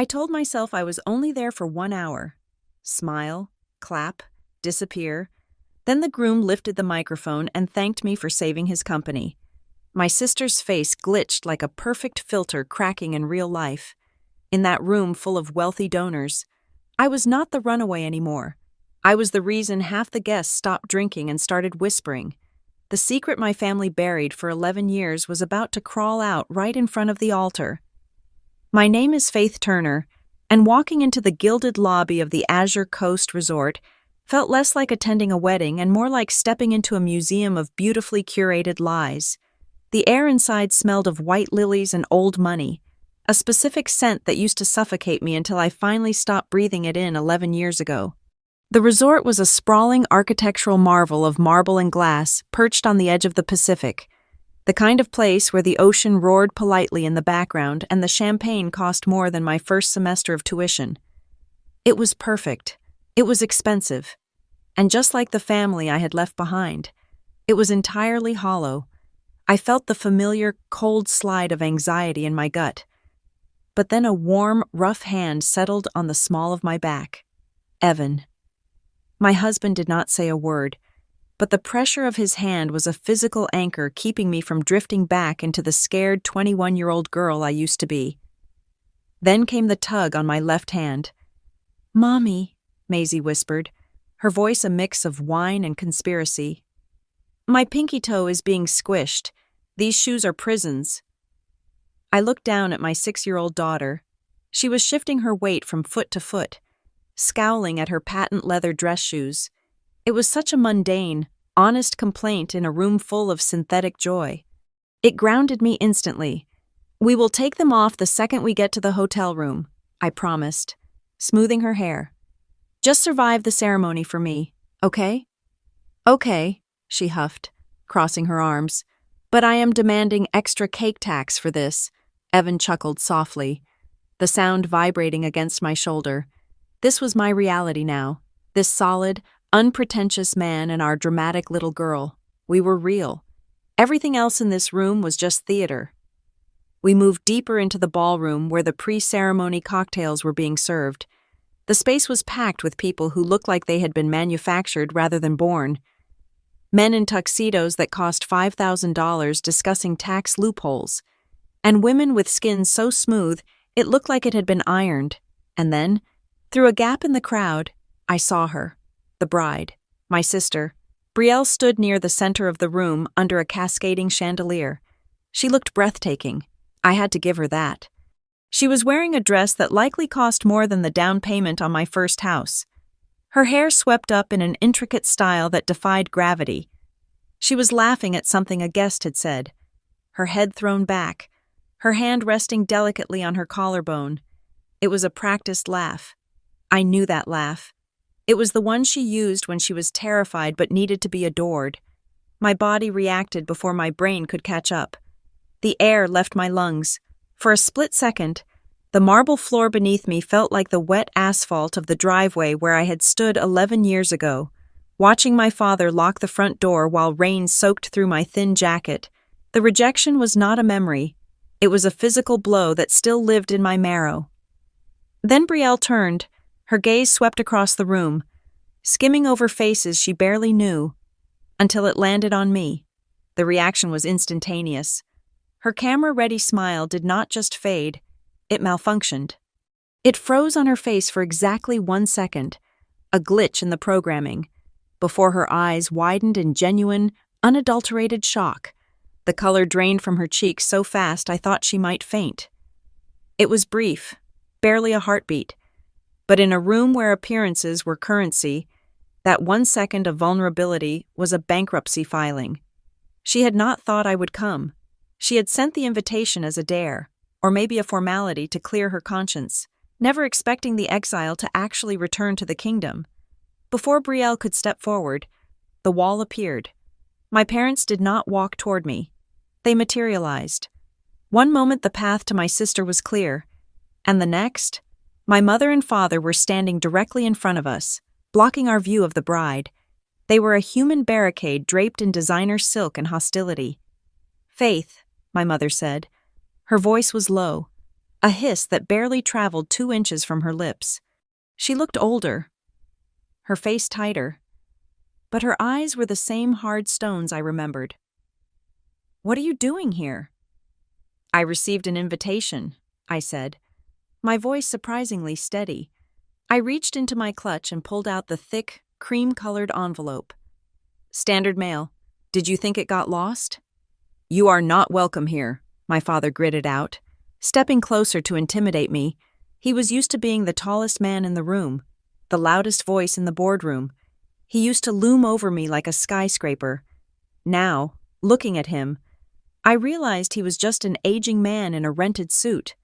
I told myself I was only there for 1 hour. Smile, clap, disappear. Then the groom lifted the microphone and thanked me for saving his company. My sister's face glitched like a perfect filter cracking in real life. In that room full of wealthy donors, I was not the runaway anymore. I was the reason half the guests stopped drinking and started whispering. The secret my family buried for 11 years was about to crawl out right in front of the altar. My name is Faith Turner, and walking into the gilded lobby of the Azure Coast Resort felt less like attending a wedding and more like stepping into a museum of beautifully curated lies. The air inside smelled of white lilies and old money, a specific scent that used to suffocate me until I finally stopped breathing it in 11 years ago. The resort was a sprawling architectural marvel of marble and glass perched on the edge of the Pacific, the kind of place where the ocean roared politely in the background and the champagne cost more than my first semester of tuition. It was perfect. It was expensive. And just like the family I had left behind, it was entirely hollow. I felt the familiar, cold slide of anxiety in my gut. But then a warm, rough hand settled on the small of my back. Evan. My husband did not say a word, but the pressure of his hand was a physical anchor keeping me from drifting back into the scared 21-year-old girl I used to be. Then came the tug on my left hand. "Mommy," Maisie whispered, her voice a mix of whine and conspiracy. "My pinky toe is being squished. These shoes are prisons." I looked down at my 6-year-old daughter. She was shifting her weight from foot to foot, scowling at her patent leather dress shoes. It was such a mundane, honest complaint in a room full of synthetic joy. It grounded me instantly. "We will take them off the second we get to the hotel room," I promised, smoothing her hair. "Just survive the ceremony for me, okay?" "Okay," she huffed, crossing her arms. "But I am demanding extra cake tax for this," Evan chuckled softly, the sound vibrating against my shoulder. This was my reality now, this solid, unpretentious man and our dramatic little girl. We were real. Everything else in this room was just theater. We moved deeper into the ballroom where the pre-ceremony cocktails were being served. The space was packed with people who looked like they had been manufactured rather than born. Men in tuxedos that cost $5,000 discussing tax loopholes, and women with skin so smooth it looked like it had been ironed. And then, through a gap in the crowd, I saw her, the bride, my sister. Brielle stood near the center of the room under a cascading chandelier. She looked breathtaking. I had to give her that. She was wearing a dress that likely cost more than the down payment on my first house. Her hair swept up in an intricate style that defied gravity. She was laughing at something a guest had said, her head thrown back, her hand resting delicately on her collarbone. It was a practiced laugh. I knew that laugh. It was the one she used when she was terrified but needed to be adored. My body reacted before my brain could catch up. The air left my lungs. For a split second, the marble floor beneath me felt like the wet asphalt of the driveway where I had stood 11 years ago, watching my father lock the front door while rain soaked through my thin jacket. The rejection was not a memory. It was a physical blow that still lived in my marrow. Then Brielle turned. Her gaze swept across the room, skimming over faces she barely knew, until it landed on me. The reaction was instantaneous. Her camera-ready smile did not just fade, it malfunctioned. It froze on her face for exactly 1 second, a glitch in the programming, before her eyes widened in genuine, unadulterated shock. The color drained from her cheeks so fast I thought she might faint. It was brief, barely a heartbeat, but in a room where appearances were currency, that 1 second of vulnerability was a bankruptcy filing. She had not thought I would come. She had sent the invitation as a dare, or maybe a formality to clear her conscience, never expecting the exile to actually return to the kingdom. Before Brielle could step forward, the wall appeared. My parents did not walk toward me. They materialized. One moment the path to my sister was clear, and the next, my mother and father were standing directly in front of us, blocking our view of the bride. They were a human barricade draped in designer silk and hostility. "Faith," my mother said. Her voice was low, a hiss that barely traveled 2 inches from her lips. She looked older, her face tighter, but her eyes were the same hard stones I remembered. "What are you doing here?" "I received an invitation," I said, my voice surprisingly steady. I reached into my clutch and pulled out the thick, cream-colored envelope. "Standard mail. Did you think it got lost?" "You are not welcome here," my father gritted out, stepping closer to intimidate me. He was used to being the tallest man in the room, the loudest voice in the boardroom. He used to loom over me like a skyscraper. Now, looking at him, I realized he was just an aging man in a rented suit.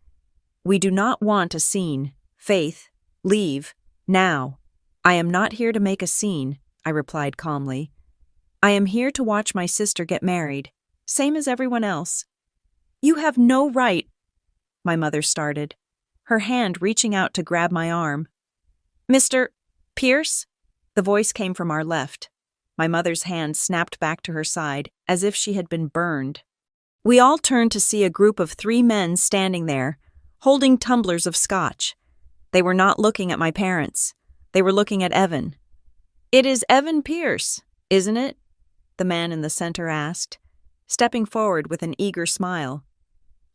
"We do not want a scene. Faith, leave, now." "I am not here to make a scene," I replied calmly. "I am here to watch my sister get married, same as everyone else." "You have no right," my mother started, her hand reaching out to grab my arm. "Mr. Pierce?" The voice came from our left. My mother's hand snapped back to her side, as if she had been burned. We all turned to see a group of 3 men standing there, holding tumblers of scotch. They were not looking at my parents. They were looking at Evan. "It is Evan Pierce, isn't it?" the man in the center asked, stepping forward with an eager smile.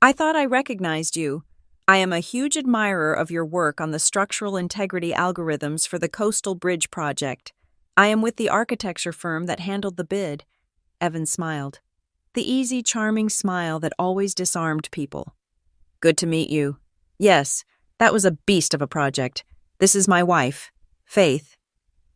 "I thought I recognized you. I am a huge admirer of your work on the structural integrity algorithms for the Coastal Bridge project. I am with the architecture firm that handled the bid." Evan smiled, the easy, charming smile that always disarmed people. "Good to meet you. Yes, that was a beast of a project. This is my wife, Faith."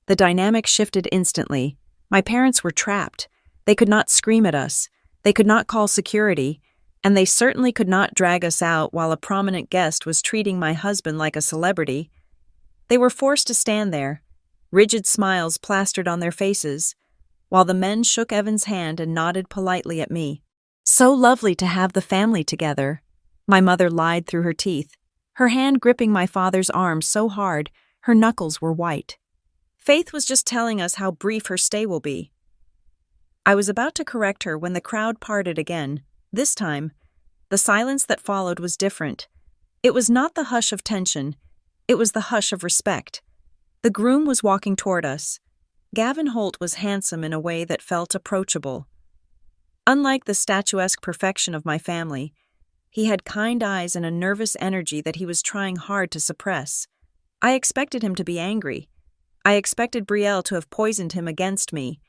The dynamic shifted instantly. My parents were trapped. They could not scream at us. They could not call security. And they certainly could not drag us out while a prominent guest was treating my husband like a celebrity. They were forced to stand there, rigid smiles plastered on their faces, while the men shook Evan's hand and nodded politely at me. "So lovely to have the family together," my mother lied through her teeth, her hand gripping my father's arm so hard her knuckles were white. "Faith was just telling us how brief her stay will be." I was about to correct her when the crowd parted again. This time, the silence that followed was different. It was not the hush of tension. It was the hush of respect. The groom was walking toward us. Gavin Holt was handsome in a way that felt approachable. Unlike the statuesque perfection of my family, he had kind eyes and a nervous energy that he was trying hard to suppress. I expected him to be angry. I expected Brielle to have poisoned him against me,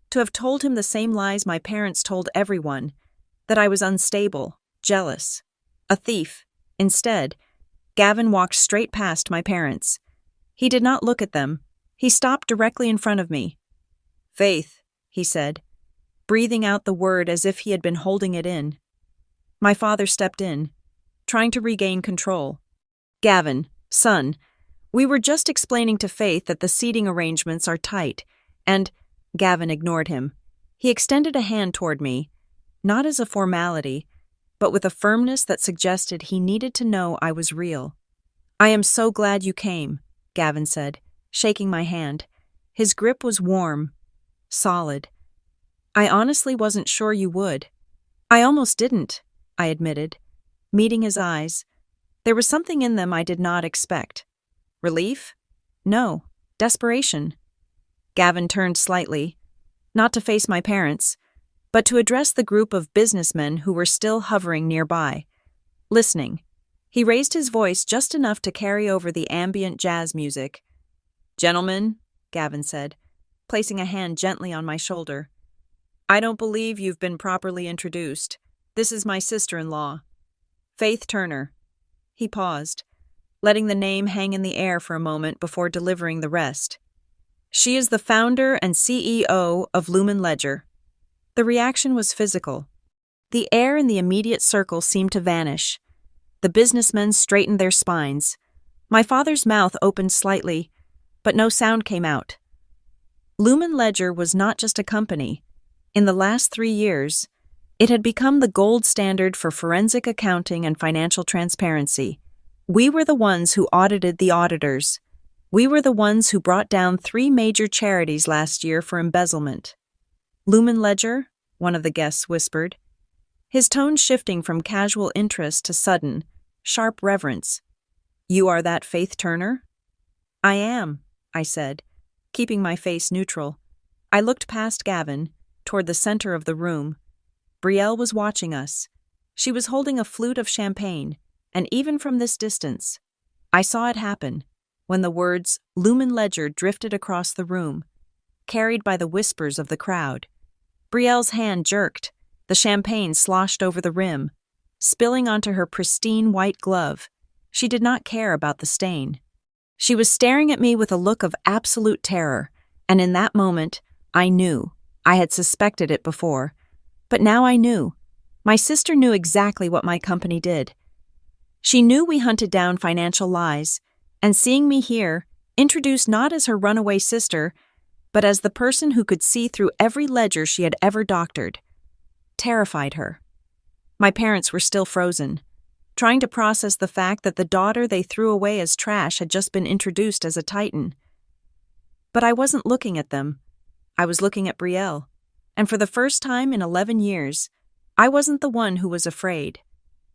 to have told him the same lies my parents told everyone, that I was unstable, jealous, a thief. Instead, Gavin walked straight past my parents. He did not look at them. He stopped directly in front of me. "Faith," he said, breathing out the word as if he had been holding it in. My father stepped in, trying to regain control. "Gavin, son, we were just explaining to Faith that the seating arrangements are tight, and—" Gavin ignored him. He extended a hand toward me, not as a formality, but with a firmness that suggested he needed to know I was real. "I am so glad you came," Gavin said, shaking my hand. His grip was warm, solid. "I honestly wasn't sure you would." "I almost didn't," I admitted, meeting his eyes. There was something in them I did not expect. Relief? No, desperation. Gavin turned slightly, not to face my parents, but to address the group of businessmen who were still hovering nearby, listening. He raised his voice just enough to carry over the ambient jazz music. "Gentlemen," Gavin said, placing a hand gently on my shoulder, "I don't believe you've been properly introduced. This is my sister-in-law, Faith Turner." He paused, letting the name hang in the air for a moment before delivering the rest. "She is the founder and CEO of Lumen Ledger." The reaction was physical. The air in the immediate circle seemed to vanish. The businessmen straightened their spines. My father's mouth opened slightly, but no sound came out. Lumen Ledger was not just a company. In the last 3 years, it had become the gold standard for forensic accounting and financial transparency. We were the ones who audited the auditors. We were the ones who brought down 3 major charities last year for embezzlement. "Lumen Ledger?" one of the guests whispered, his tone shifting from casual interest to sudden, sharp reverence. "You are that Faith Turner?" "I am," I said, keeping my face neutral. I looked past Gavin, toward the center of the room. Brielle was watching us. She was holding a flute of champagne, and even from this distance, I saw it happen when the words Lumen Ledger drifted across the room, carried by the whispers of the crowd. Brielle's hand jerked, the champagne sloshed over the rim, spilling onto her pristine white glove. She did not care about the stain. She was staring at me with a look of absolute terror, and in that moment, I knew. I had suspected it before, but now I knew. My sister knew exactly what my company did. She knew we hunted down financial lies, and seeing me here, introduced not as her runaway sister, but as the person who could see through every ledger she had ever doctored, terrified her. My parents were still frozen, trying to process the fact that the daughter they threw away as trash had just been introduced as a titan. But I wasn't looking at them. I was looking at Brielle, and for the first time in 11 years, I wasn't the one who was afraid.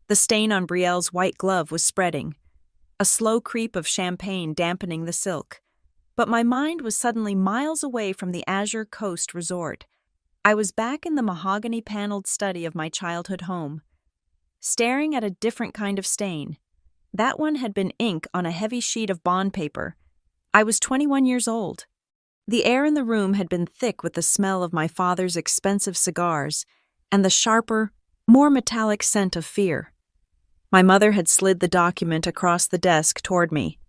The stain on Brielle's white glove was spreading, a slow creep of champagne dampening the silk. But my mind was suddenly miles away from the Azure Coast resort. I was back in the mahogany-paneled study of my childhood home, staring at a different kind of stain. That one had been ink on a heavy sheet of bond paper. I was 21 years old. The air in the room had been thick with the smell of my father's expensive cigars and the sharper, more metallic scent of fear. My mother had slid the document across the desk toward me,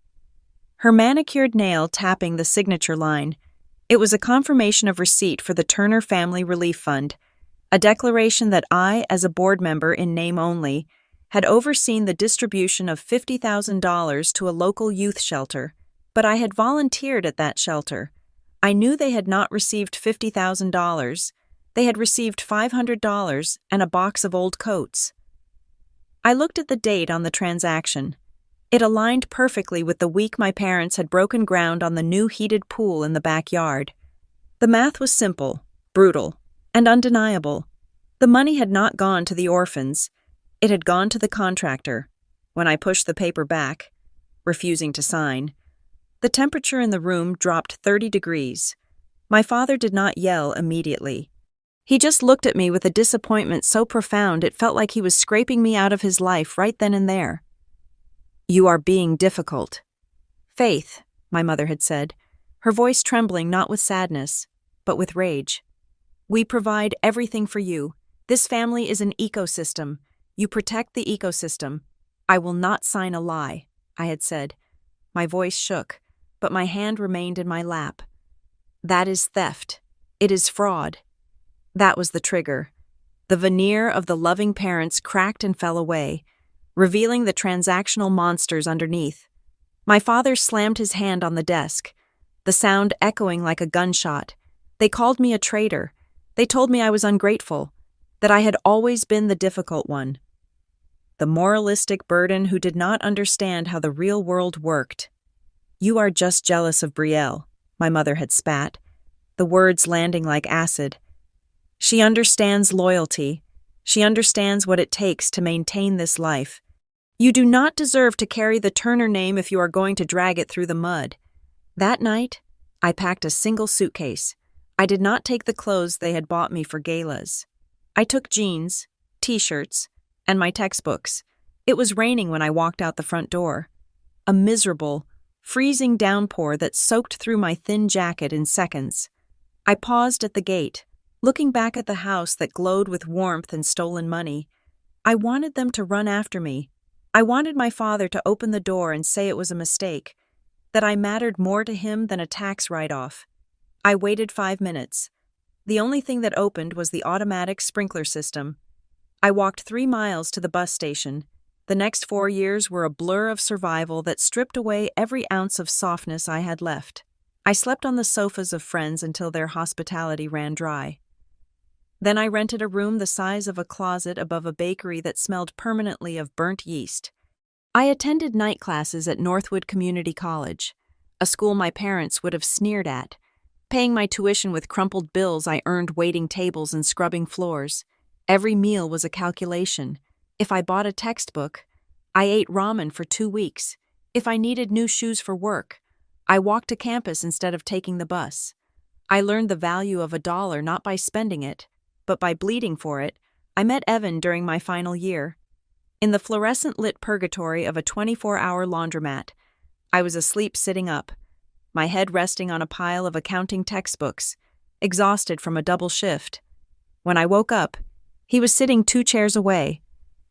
her manicured nail tapping the signature line. It was a confirmation of receipt for the Turner Family Relief Fund, a declaration that I, as a board member in name only, had overseen the distribution of $50,000 to a local youth shelter, but I had volunteered at that shelter. I knew they had not received $50,000. They had received $500 and a box of old coats. I looked at the date on the transaction. It aligned perfectly with the week my parents had broken ground on the new heated pool in the backyard. The math was simple, brutal, and undeniable. The money had not gone to the orphans. It had gone to the contractor. When I pushed the paper back, refusing to sign, the temperature in the room dropped 30 degrees. My father did not yell immediately. He just looked at me with a disappointment so profound it felt like he was scraping me out of his life right then and there. "You are being difficult." "Faith," my mother had said, her voice trembling not with sadness, but with rage. "We provide everything for you. This family is an ecosystem. You protect the ecosystem. I will not sign a lie," I had said. My voice shook, but my hand remained in my lap. "That is theft. It is fraud." That was the trigger. The veneer of the loving parents cracked and fell away, revealing the transactional monsters underneath. My father slammed his hand on the desk, the sound echoing like a gunshot. They called me a traitor. They told me I was ungrateful, that I had always been the difficult one. The moralistic burden who did not understand how the real world worked. "You are just jealous of Brielle," my mother had spat, the words landing like acid. "She understands loyalty. She understands what it takes to maintain this life. You do not deserve to carry the Turner name if you are going to drag it through the mud." That night, I packed a single suitcase. I did not take the clothes they had bought me for galas. I took jeans, t-shirts, and my textbooks. It was raining when I walked out the front door. A miserable, freezing downpour that soaked through my thin jacket in seconds. I paused at the gate, looking back at the house that glowed with warmth and stolen money. I wanted them to run after me. I wanted my father to open the door and say it was a mistake, that I mattered more to him than a tax write-off. I waited 5 minutes. The only thing that opened was the automatic sprinkler system. I walked 3 miles to the bus station. The next 4 years were a blur of survival that stripped away every ounce of softness I had left. I slept on the sofas of friends until their hospitality ran dry. Then I rented a room the size of a closet above a bakery that smelled permanently of burnt yeast. I attended night classes at Northwood Community College, a school my parents would have sneered at, paying my tuition with crumpled bills I earned waiting tables and scrubbing floors. Every meal was a calculation. If I bought a textbook, I ate ramen for 2 weeks. If I needed new shoes for work, I walked to campus instead of taking the bus. I learned the value of $1 not by spending it, but by bleeding for it. I met Evan during my final year. In the fluorescent-lit purgatory of a 24-hour laundromat, I was asleep sitting up, my head resting on a pile of accounting textbooks, exhausted from a double shift. When I woke up, he was sitting 2 chairs away,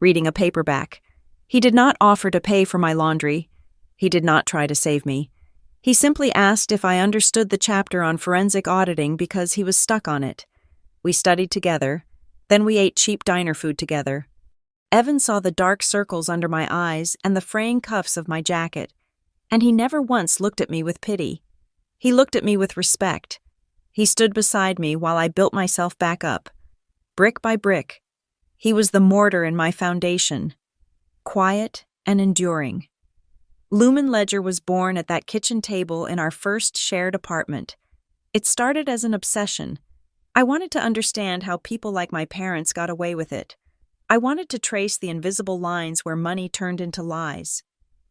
reading a paperback. He did not offer to pay for my laundry. He did not try to save me. He simply asked if I understood the chapter on forensic auditing because he was stuck on it. We studied together, then we ate cheap diner food together. Evan saw the dark circles under my eyes and the fraying cuffs of my jacket, and he never once looked at me with pity. He looked at me with respect. He stood beside me while I built myself back up, brick by brick. He was the mortar in my foundation, quiet and enduring. Lumen Ledger was born at that kitchen table in our first shared apartment. It started as an obsession. I wanted to understand how people like my parents got away with it. I wanted to trace the invisible lines where money turned into lies.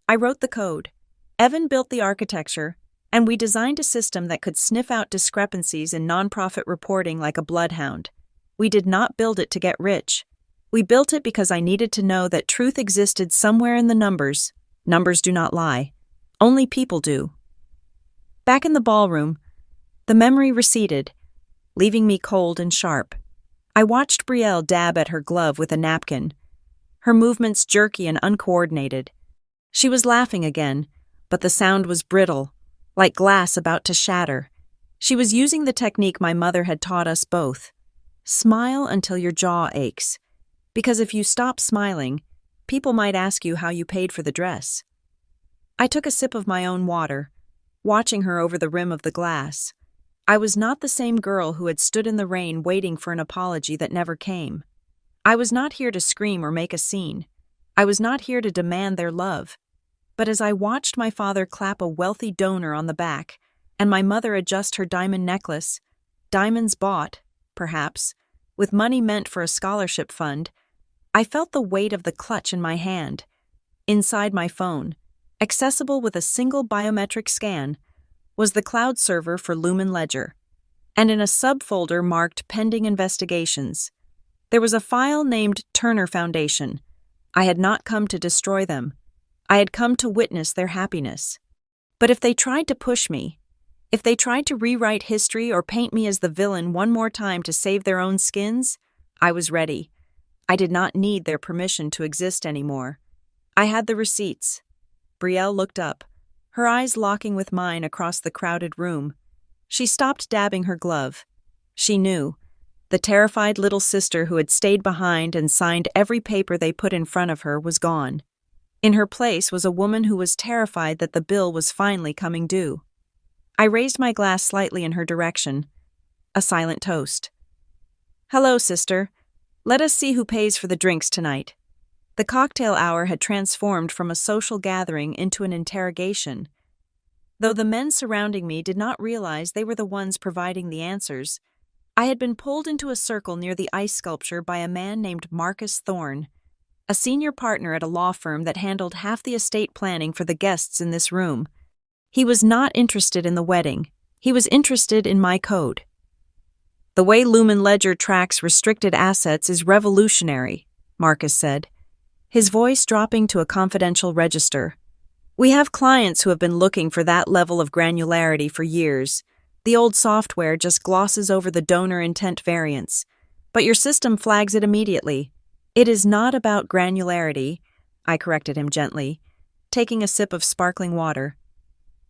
I wrote the code. Evan built the architecture, and we designed a system that could sniff out discrepancies in nonprofit reporting like a bloodhound. We did not build it to get rich. We built it because I needed to know that truth existed somewhere in the numbers. Numbers do not lie. Only people do. Back in the ballroom, the memory receded, leaving me cold and sharp. I watched Brielle dab at her glove with a napkin, her movements jerky and uncoordinated. She was laughing again, but the sound was brittle, like glass about to shatter. She was using the technique my mother had taught us both. Smile until your jaw aches. Because if you stop smiling, people might ask you how you paid for the dress. I took a sip of my own water, watching her over the rim of the glass. I was not the same girl who had stood in the rain waiting for an apology that never came. I was not here to scream or make a scene. I was not here to demand their love. But as I watched my father clap a wealthy donor on the back, and my mother adjust her diamond necklace, diamonds bought, perhaps, with money meant for a scholarship fund, I felt the weight of the clutch in my hand. Inside my phone, accessible with a single biometric scan, was the cloud server for Lumen Ledger, and in a subfolder marked Pending Investigations, there was a file named Turner Foundation. I had not come to destroy them. I had come to witness their happiness. But if they tried to push me, if they tried to rewrite history or paint me as the villain one more time to save their own skins, I was ready. I did not need their permission to exist anymore. I had the receipts. Brielle looked up, her eyes locking with mine across the crowded room. She stopped dabbing her glove. She knew. The terrified little sister who had stayed behind and signed every paper they put in front of her was gone. In her place was a woman who was terrified that the bill was finally coming due. I raised my glass slightly in her direction. A silent toast. "Hello, sister. Let us see who pays for the drinks tonight." The cocktail hour had transformed from a social gathering into an interrogation. Though the men surrounding me did not realize they were the ones providing the answers, I had been pulled into a circle near the ice sculpture by a man named Marcus Thorne, a senior partner at a law firm that handled half the estate planning for the guests in this room. He was not interested in the wedding. He was interested in my code. "The way Lumen Ledger tracks restricted assets is revolutionary," Marcus said, his voice dropping to a confidential register. "We have clients who have been looking for that level of granularity for years. The old software just glosses over the donor intent variance, but your system flags it immediately. It is not about granularity," I corrected him gently, taking a sip of sparkling water.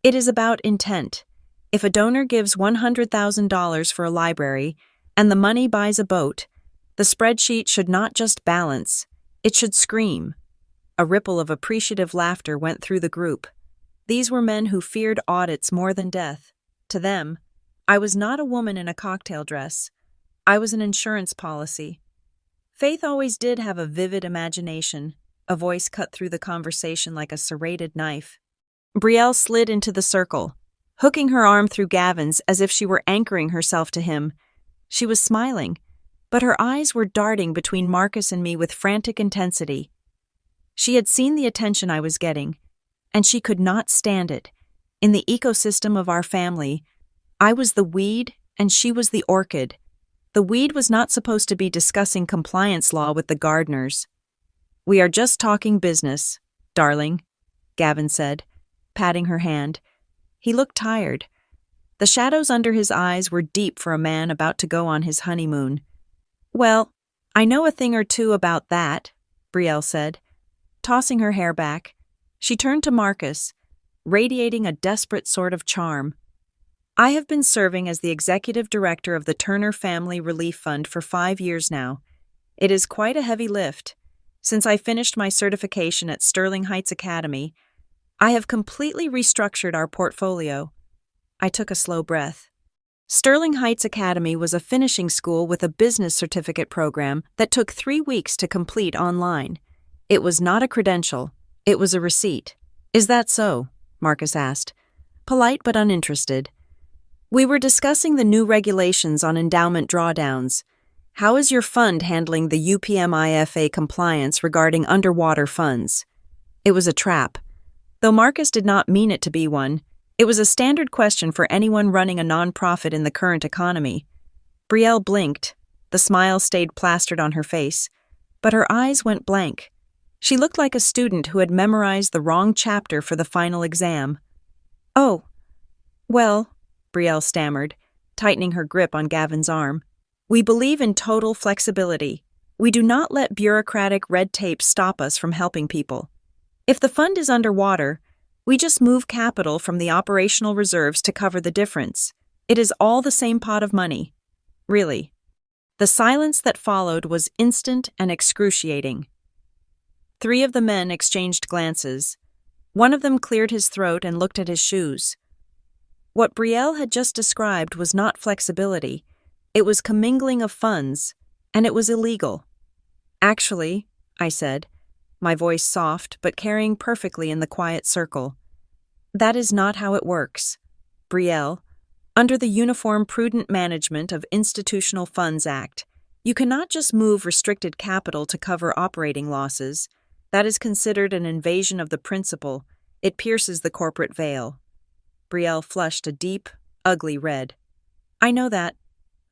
"It is about intent. If a donor gives $100,000 for a library and the money buys a boat, the spreadsheet should not just balance, it should scream." A ripple of appreciative laughter went through the group. These were men who feared audits more than death. To them, I was not a woman in a cocktail dress. I was an insurance policy. Faith always did have a vivid imagination. A voice cut through the conversation like a serrated knife. Brielle slid into the circle, hooking her arm through Gavin's as if she were anchoring herself to him. She was smiling, but her eyes were darting between Marcus and me with frantic intensity. She had seen the attention I was getting, and she could not stand it. In the ecosystem of our family, I was the weed and she was the orchid. The weed was not supposed to be discussing compliance law with the gardeners. "We are just talking business, darling," Gavin said, patting her hand. He looked tired. The shadows under his eyes were deep for a man about to go on his honeymoon. "Well, I know a thing or two about that," Brielle said. Tossing her hair back, she turned to Marcus, radiating a desperate sort of charm. "I have been serving as the executive director of the Turner Family Relief Fund for 5 years now. It is quite a heavy lift. Since I finished my certification at Sterling Heights Academy, I have completely restructured our portfolio." I took a slow breath. Sterling Heights Academy was a finishing school with a business certificate program that took 3 weeks to complete online. It was not a credential, it was a receipt. "Is that so?" Marcus asked, polite but uninterested. "We were discussing the new regulations on endowment drawdowns. How is your fund handling the UPMIFA compliance regarding underwater funds?" It was a trap. Though Marcus did not mean it to be one, it was a standard question for anyone running a nonprofit in the current economy. Brielle blinked. The smile stayed plastered on her face, but her eyes went blank. She looked like a student who had memorized the wrong chapter for the final exam. "Oh, well," Brielle stammered, tightening her grip on Gavin's arm. "We believe in total flexibility. We do not let bureaucratic red tape stop us from helping people. If the fund is underwater, we just move capital from the operational reserves to cover the difference. It is all the same pot of money. Really." The silence that followed was instant and excruciating. 3 of the men exchanged glances. One of them cleared his throat and looked at his shoes. What Brielle had just described was not flexibility. It was commingling of funds, and it was illegal. "Actually," I said, my voice soft but carrying perfectly in the quiet circle, "that is not how it works. Brielle, under the Uniform Prudent Management of Institutional Funds Act, you cannot just move restricted capital to cover operating losses. That is considered an invasion of the principle. It pierces the corporate veil." Brielle flushed a deep, ugly red. "I know that.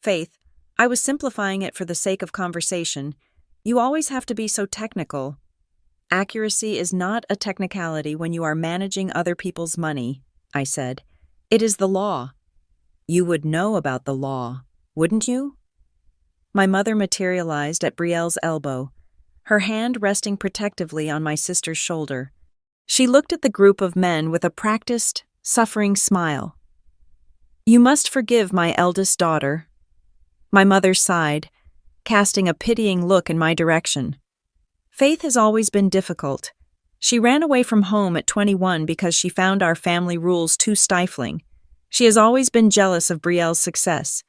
Faith, I was simplifying it for the sake of conversation. You always have to be so technical." "Accuracy is not a technicality when you are managing other people's money," I said. "It is the law." "You would know about the law, wouldn't you?" My mother materialized at Brielle's elbow, her hand resting protectively on my sister's shoulder. She looked at the group of men with a practiced, suffering smile. "You must forgive my eldest daughter." My mother sighed, casting a pitying look in my direction. "Faith has always been difficult. She ran away from home at 21 because she found our family rules too stifling. She has always been jealous of Brielle's success.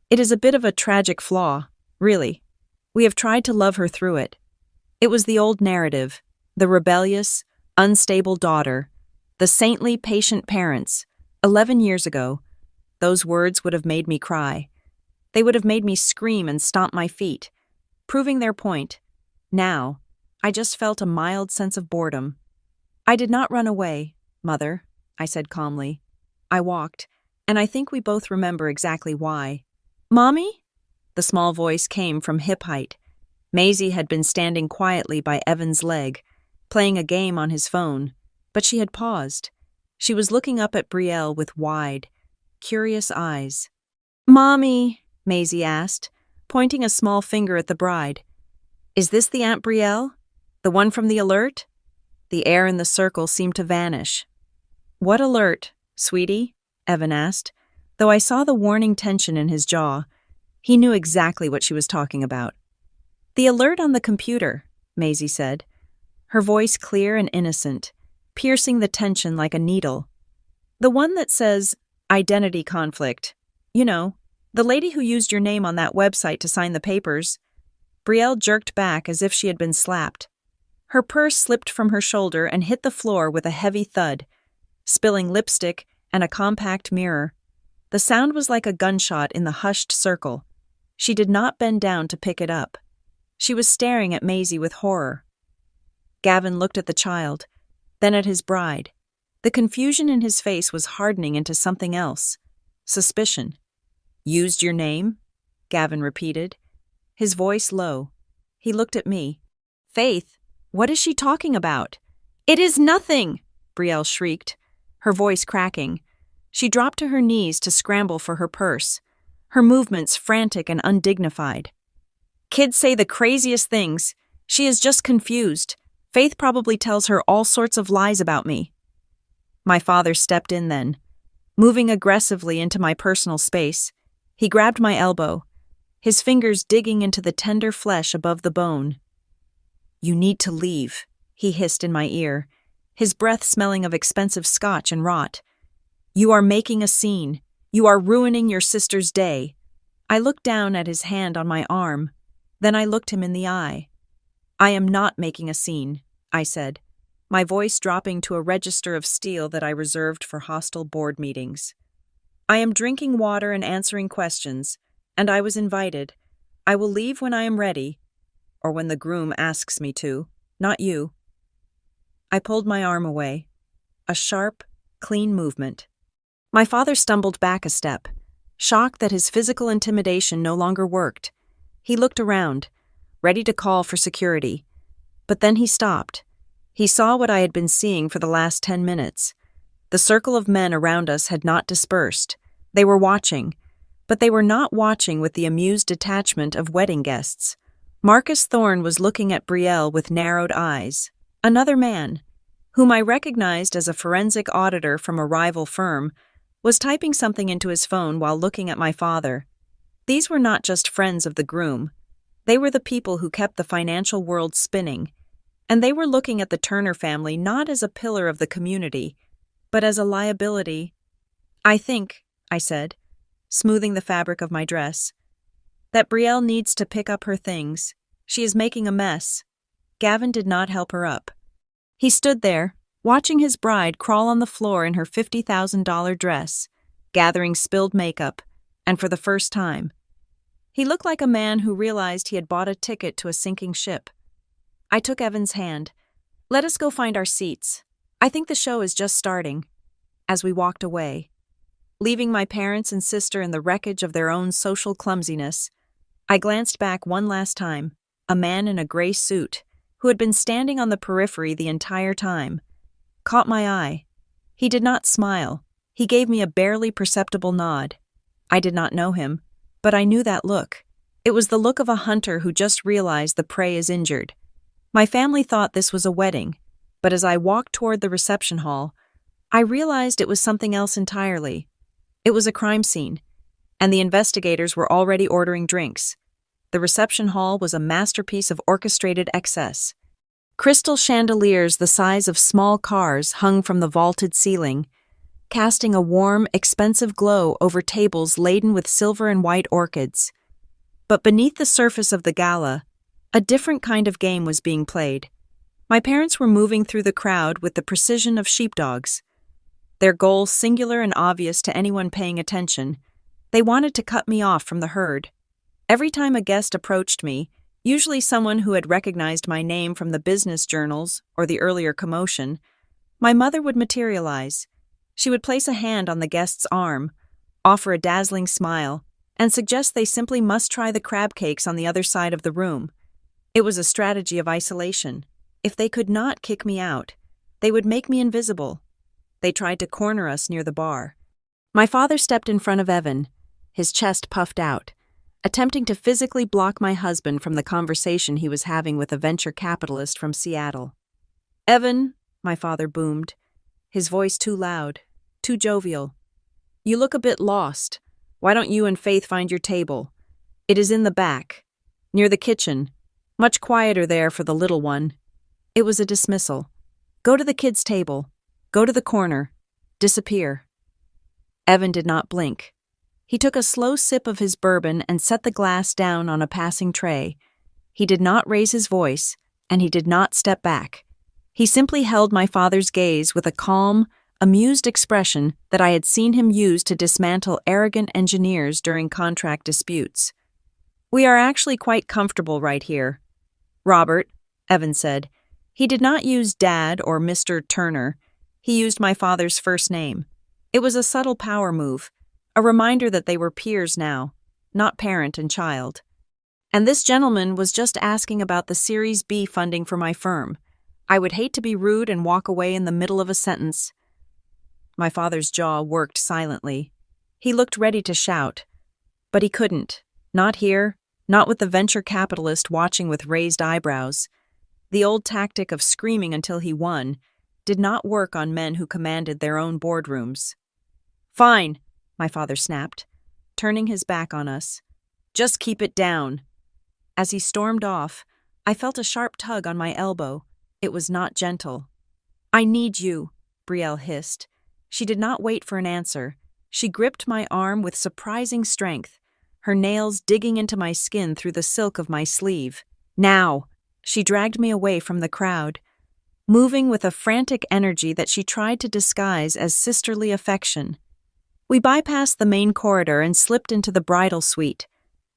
It is a bit of a tragic flaw, really. We have tried to love her through it. It was the old narrative, the rebellious, unstable daughter, the saintly, patient parents. 11 years ago, those words would have made me cry. They would have made me scream and stomp my feet, proving their point. Now, I just felt a mild sense of boredom. "I did not run away, Mother," I said calmly. "I walked, and I think we both remember exactly why." "Mommy?" The small voice came from hip height. Maisie had been standing quietly by Evan's leg, playing a game on his phone, but she had paused. She was looking up at Brielle with wide, curious eyes. "Mommy," Maisie asked, pointing a small finger at the bride. "Is this the Aunt Brielle? The one from the alert?" The air in the circle seemed to vanish. "What alert, sweetie?" Evan asked, though I saw the warning tension in his jaw. He knew exactly what she was talking about. "The alert on the computer," Maisie said, her voice clear and innocent, piercing the tension like a needle. "The one that says, 'Identity conflict.' You know, the lady who used your name on that website to sign the papers." Brielle jerked back as if she had been slapped. Her purse slipped from her shoulder and hit the floor with a heavy thud, spilling lipstick and a compact mirror. The sound was like a gunshot in the hushed circle. She did not bend down to pick it up. She was staring at Maisie with horror. Gavin looked at the child, then at his bride. The confusion in his face was hardening into something else. Suspicion. "Used your name?" Gavin repeated, his voice low. He looked at me. "Faith, what is she talking about?" "It is nothing!" Brielle shrieked, her voice cracking. She dropped to her knees to scramble for her purse, her movements frantic and undignified. "Kids say the craziest things. She is just confused. Faith probably tells her all sorts of lies about me." My father stepped in then, moving aggressively into my personal space. He grabbed my elbow, his fingers digging into the tender flesh above the bone. "You need to leave," he hissed in my ear, his breath smelling of expensive scotch and rot. "You are making a scene. You are ruining your sister's day." I looked down at his hand on my arm. Then I looked him in the eye. "I am not making a scene," I said, my voice dropping to a register of steel that I reserved for hostile board meetings. "I am drinking water and answering questions, and I was invited. I will leave when I am ready, or when the groom asks me to, not you." I pulled my arm away. A sharp, clean movement. My father stumbled back a step, shocked that his physical intimidation no longer worked. He looked around, ready to call for security. But then he stopped. He saw what I had been seeing for the last 10 minutes. The circle of men around us had not dispersed. They were watching, but they were not watching with the amused detachment of wedding guests. Marcus Thorne was looking at Brielle with narrowed eyes. Another man, whom I recognized as a forensic auditor from a rival firm, was typing something into his phone while looking at my father. These were not just friends of the groom. They were the people who kept the financial world spinning, and they were looking at the Turner family not as a pillar of the community, but as a liability. "I think," I said, smoothing the fabric of my dress, "that Brielle needs to pick up her things. She is making a mess." Gavin did not help her up. He stood there, watching his bride crawl on the floor in her $50,000 dress, gathering spilled makeup, and for the first time. He looked like a man who realized he had bought a ticket to a sinking ship. I took Evan's hand. "Let us go find our seats. I think the show is just starting." As we walked away, leaving my parents and sister in the wreckage of their own social clumsiness, I glanced back one last time. A man in a gray suit, who had been standing on the periphery the entire time, caught my eye. He did not smile. He gave me a barely perceptible nod. I did not know him, but I knew that look. It was the look of a hunter who just realized the prey is injured. My family thought this was a wedding, but as I walked toward the reception hall, I realized it was something else entirely. It was a crime scene, and the investigators were already ordering drinks. The reception hall was a masterpiece of orchestrated excess. Crystal chandeliers the size of small cars hung from the vaulted ceiling, casting a warm, expensive glow over tables laden with silver and white orchids. But beneath the surface of the gala, a different kind of game was being played. My parents were moving through the crowd with the precision of sheepdogs. Their goal singular and obvious to anyone paying attention. They wanted to cut me off from the herd. Every time a guest approached me, usually someone who had recognized my name from the business journals or the earlier commotion, my mother would materialize. She would place a hand on the guest's arm, offer a dazzling smile, and suggest they simply must try the crab cakes on the other side of the room. It was a strategy of isolation. If they could not kick me out, they would make me invisible. They tried to corner us near the bar. My father stepped in front of Evan, his chest puffed out, attempting to physically block my husband from the conversation he was having with a venture capitalist from Seattle. "Evan," my father boomed, his voice too loud, too jovial. "You look a bit lost. Why don't you and Faith find your table? It is in the back, near the kitchen. Much quieter there for the little one." It was a dismissal. "Go to the kids' table. Go to the corner. Disappear." Evan did not blink. He took a slow sip of his bourbon and set the glass down on a passing tray. He did not raise his voice, and he did not step back. He simply held my father's gaze with a calm, amused expression that I had seen him use to dismantle arrogant engineers during contract disputes. "We are actually quite comfortable right here, Robert," Evan said, He did not use Dad or Mr. Turner. He used my father's first name. It was a subtle power move, a reminder that they were peers now, not parent and child. And this gentleman was just asking about the Series B funding for my firm. I would hate to be rude and walk away in the middle of a sentence. My father's jaw worked silently. He looked ready to shout, but he couldn't. Not here, not with the venture capitalist watching with raised eyebrows. The old tactic of screaming until he won did not work on men who commanded their own boardrooms. "Fine," my father snapped, turning his back on us. "Just keep it down." As he stormed off, I felt a sharp tug on my elbow. It was not gentle. "I need you," Brielle hissed. She did not wait for an answer. She gripped my arm with surprising strength, her nails digging into my skin through the silk of my sleeve. "Now!" She dragged me away from the crowd, moving with a frantic energy that she tried to disguise as sisterly affection. We bypassed the main corridor and slipped into the bridal suite,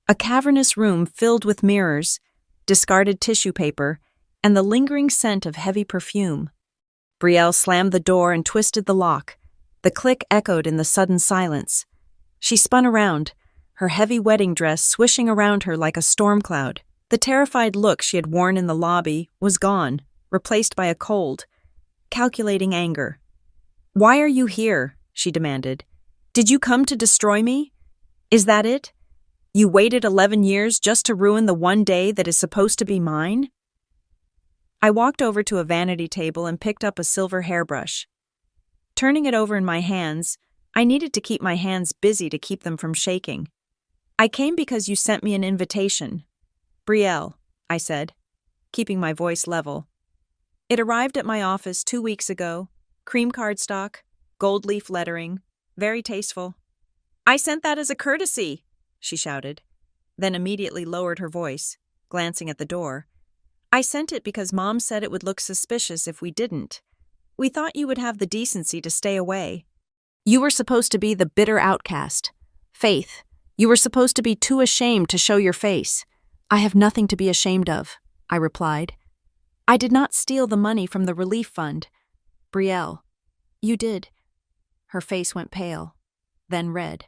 a cavernous room filled with mirrors, discarded tissue paper, and the lingering scent of heavy perfume. Brielle slammed the door and twisted the lock. The click echoed in the sudden silence. She spun around, her heavy wedding dress swishing around her like a storm cloud. The terrified look she had worn in the lobby was gone, replaced by a cold, calculating anger. "Why are you here?" she demanded. "Did you come to destroy me? Is that it? You waited 11 years just to ruin the one day that is supposed to be mine?" I walked over to a vanity table and picked up a silver hairbrush. Turning it over in my hands, I needed to keep my hands busy to keep them from shaking. "I came because you sent me an invitation." "Brielle," I said, keeping my voice level. "It arrived at my office 2 weeks ago. Cream cardstock, gold leaf lettering, very tasteful." "I sent that as a courtesy," she shouted, then immediately lowered her voice, glancing at the door. "I sent it because Mom said it would look suspicious if we didn't. We thought you would have the decency to stay away. You were supposed to be the bitter outcast. Faith, you were supposed to be too ashamed to show your face." "I have nothing to be ashamed of," I replied. "I did not steal the money from the relief fund." "Brielle, you did." Her face went pale, then red.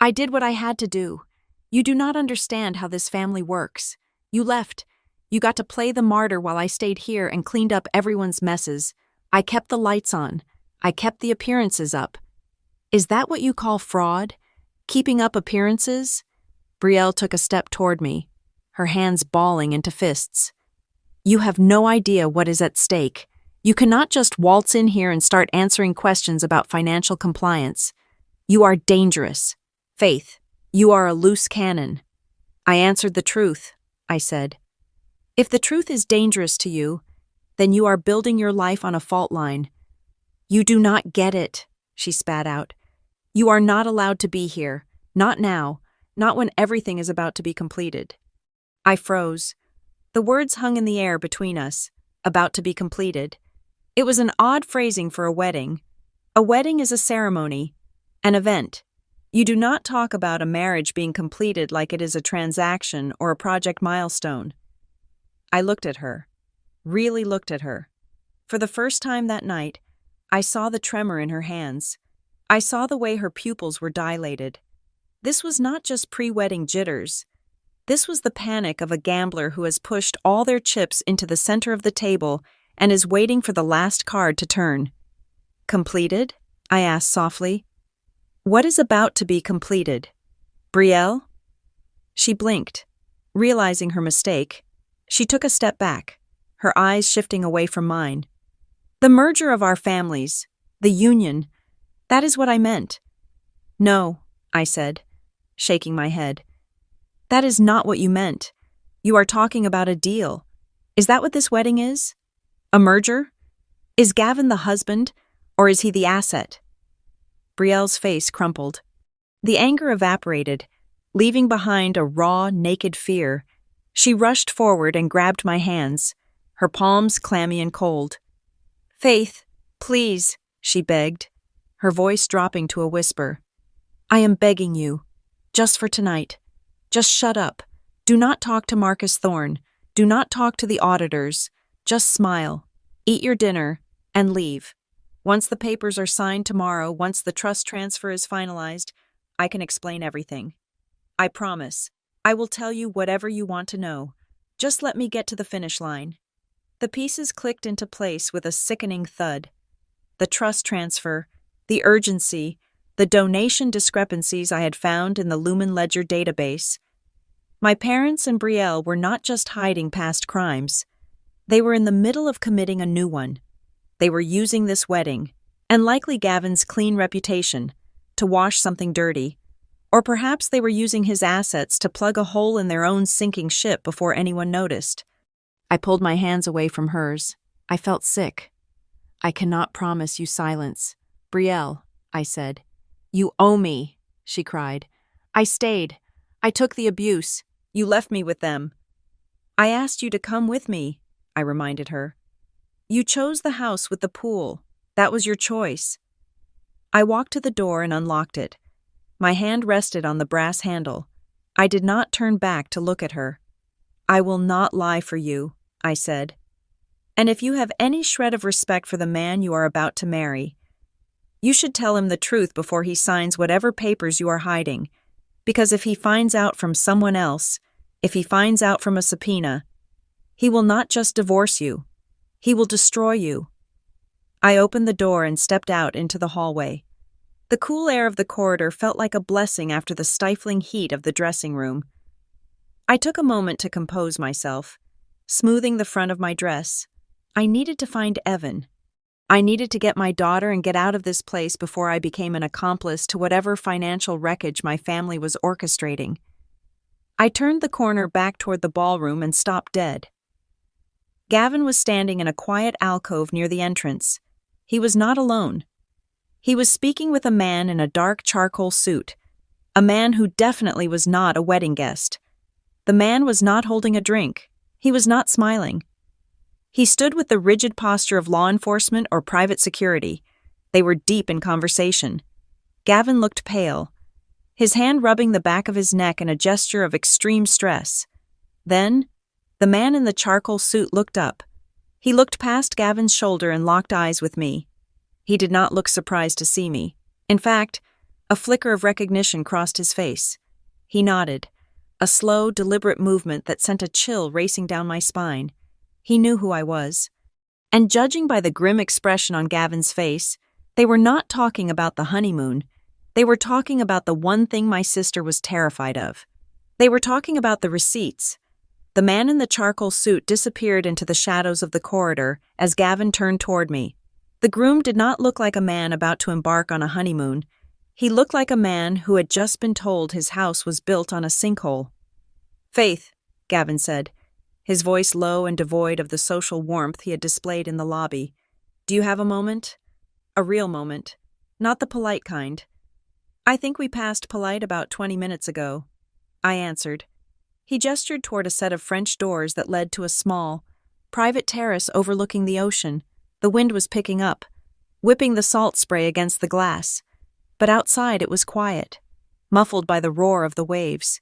"I did what I had to do. You do not understand how this family works. You left. You got to play the martyr while I stayed here and cleaned up everyone's messes. I kept the lights on. I kept the appearances up. Is that what you call fraud? Keeping up appearances?" Brielle took a step toward me, her hands balling into fists. "You have no idea what is at stake. You cannot just waltz in here and start answering questions about financial compliance. You are dangerous. Faith, you are a loose cannon." "I answered the truth," I said. "If the truth is dangerous to you, then you are building your life on a fault line." "You do not get it," she spat out. "You are not allowed to be here. Not now. Not when everything is about to be completed." I froze. The words hung in the air between us, about to be completed. It was an odd phrasing for a wedding. A wedding is a ceremony, an event. You do not talk about a marriage being completed like it is a transaction or a project milestone. I looked at her, really looked at her. For the first time that night, I saw the tremor in her hands. I saw the way her pupils were dilated. This was not just pre-wedding jitters. This was the panic of a gambler who has pushed all their chips into the center of the table and is waiting for the last card to turn. "Completed?" I asked softly. "What is about to be completed? Brielle?" She blinked, realizing her mistake. She took a step back, her eyes shifting away from mine. "The merger of our families, the union, that is what I meant." "No," I said, shaking my head. "That is not what you meant. You are talking about a deal. Is that what this wedding is? A merger? Is Gavin the husband, or is he the asset?" Brielle's face crumpled. The anger evaporated, leaving behind a raw, naked fear. She rushed forward and grabbed my hands, her palms clammy and cold. "Faith, please," she begged, her voice dropping to a whisper. "I am begging you, just for tonight. Just shut up. Do not talk to Marcus Thorne. Do not talk to the auditors. Just smile, eat your dinner, and leave. Once the papers are signed tomorrow, once the trust transfer is finalized, I can explain everything. I promise. I will tell you whatever you want to know. Just let me get to the finish line. The pieces clicked into place with a sickening thud. The trust transfer, the urgency, the donation discrepancies I had found in the Lumen Ledger database. My parents and Brielle were not just hiding past crimes. They were in the middle of committing a new one. They were using this wedding, and likely Gavin's clean reputation, to wash something dirty. Or perhaps they were using his assets to plug a hole in their own sinking ship before anyone noticed. I pulled my hands away from hers. I felt sick. I cannot promise you silence. Brielle, I said. You owe me, she cried. I stayed. I took the abuse. You left me with them. I asked you to come with me, I reminded her. You chose the house with the pool. That was your choice. I walked to the door and unlocked it. My hand rested on the brass handle. I did not turn back to look at her. I will not lie for you, I said. And if you have any shred of respect for the man you are about to marry, you should tell him the truth before he signs whatever papers you are hiding. Because if he finds out from someone else, if he finds out from a subpoena, he will not just divorce you. He will destroy you. I opened the door and stepped out into the hallway. The cool air of the corridor felt like a blessing after the stifling heat of the dressing room. I took a moment to compose myself, smoothing the front of my dress. I needed to find Evan. I needed to get my daughter and get out of this place before I became an accomplice to whatever financial wreckage my family was orchestrating. I turned the corner back toward the ballroom and stopped dead. Gavin was standing in a quiet alcove near the entrance. He was not alone. He was speaking with a man in a dark charcoal suit, a man who definitely was not a wedding guest. The man was not holding a drink. He was not smiling. He stood with the rigid posture of law enforcement or private security. They were deep in conversation. Gavin looked pale, his hand rubbing the back of his neck in a gesture of extreme stress. Then, the man in the charcoal suit looked up. He looked past Gavin's shoulder and locked eyes with me. He did not look surprised to see me. In fact, a flicker of recognition crossed his face. He nodded, a slow, deliberate movement that sent a chill racing down my spine. He knew who I was. And judging by the grim expression on Gavin's face, they were not talking about the honeymoon. They were talking about the one thing my sister was terrified of. They were talking about the receipts. The man in the charcoal suit disappeared into the shadows of the corridor as Gavin turned toward me. The groom did not look like a man about to embark on a honeymoon. He looked like a man who had just been told his house was built on a sinkhole. Faith, Gavin said, his voice low and devoid of the social warmth he had displayed in the lobby. Do you have a moment? A real moment. Not the polite kind. I think we passed polite about 20 minutes ago. I answered. He gestured toward a set of French doors that led to a small, private terrace overlooking the ocean. The wind was picking up, whipping the salt spray against the glass. But outside it was quiet, muffled by the roar of the waves.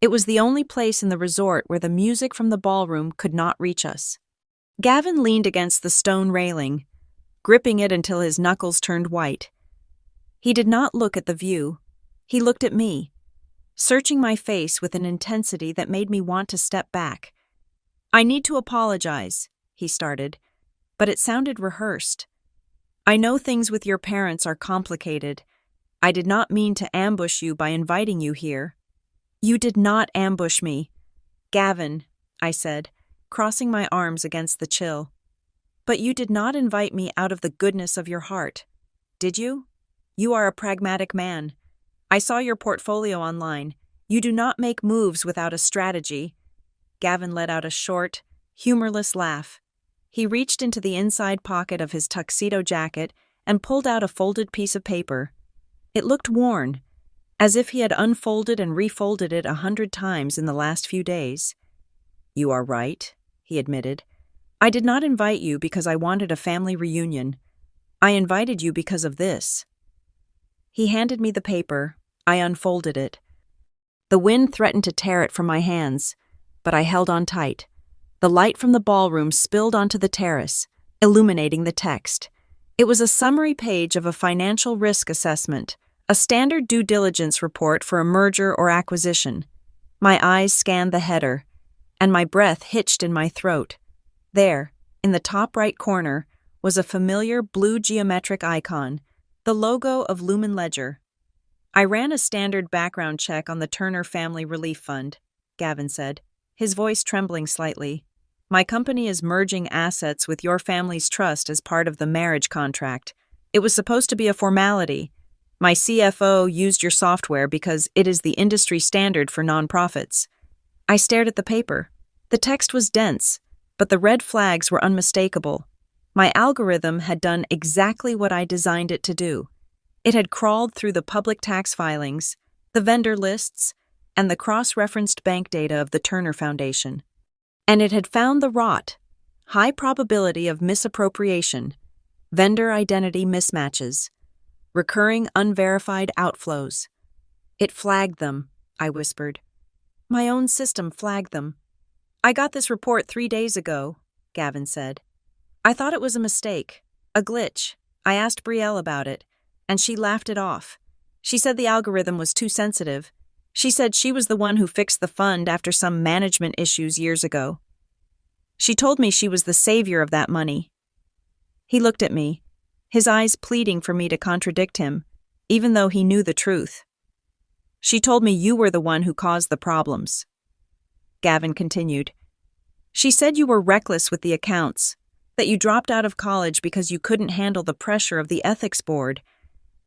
It was the only place in the resort where the music from the ballroom could not reach us. Gavin leaned against the stone railing, gripping it until his knuckles turned white. He did not look at the view. He looked at me, searching my face with an intensity that made me want to step back. I need to apologize, he started, but it sounded rehearsed. I know things with your parents are complicated. I did not mean to ambush you by inviting you here. You did not ambush me. Gavin, I said, crossing my arms against the chill. But you did not invite me out of the goodness of your heart. Did you? You are a pragmatic man. I saw your portfolio online. You do not make moves without a strategy. Gavin let out a short, humorless laugh. He reached into the inside pocket of his tuxedo jacket and pulled out a folded piece of paper. It looked worn, as if he had unfolded and refolded it 100 times in the last few days. You are right, he admitted. I did not invite you because I wanted a family reunion. I invited you because of this. He handed me the paper. I unfolded it. The wind threatened to tear it from my hands, but I held on tight. The light from the ballroom spilled onto the terrace, illuminating the text. It was a summary page of a financial risk assessment, a standard due diligence report for a merger or acquisition. My eyes scanned the header, and my breath hitched in my throat. There, in the top right corner, was a familiar blue geometric icon, the logo of Lumen Ledger. I ran a standard background check on the Turner Family Relief Fund, Gavin said, his voice trembling slightly. My company is merging assets with your family's trust as part of the marriage contract. It was supposed to be a formality. My CFO used your software because it is the industry standard for nonprofits. I stared at the paper. The text was dense, but the red flags were unmistakable. My algorithm had done exactly what I designed it to do. It had crawled through the public tax filings, the vendor lists, and the cross-referenced bank data of the Turner Foundation. And it had found the rot, high probability of misappropriation, vendor identity mismatches, recurring unverified outflows. It flagged them, I whispered. My own system flagged them. I got this report 3 days ago, Gavin said. I thought it was a mistake, a glitch. I asked Brielle about it, and she laughed it off. She said the algorithm was too sensitive. She said she was the one who fixed the fund after some management issues years ago. She told me she was the savior of that money. He looked at me, his eyes pleading for me to contradict him, even though he knew the truth. She told me you were the one who caused the problems. Gavin continued. She said you were reckless with the accounts, that you dropped out of college because you couldn't handle the pressure of the ethics board,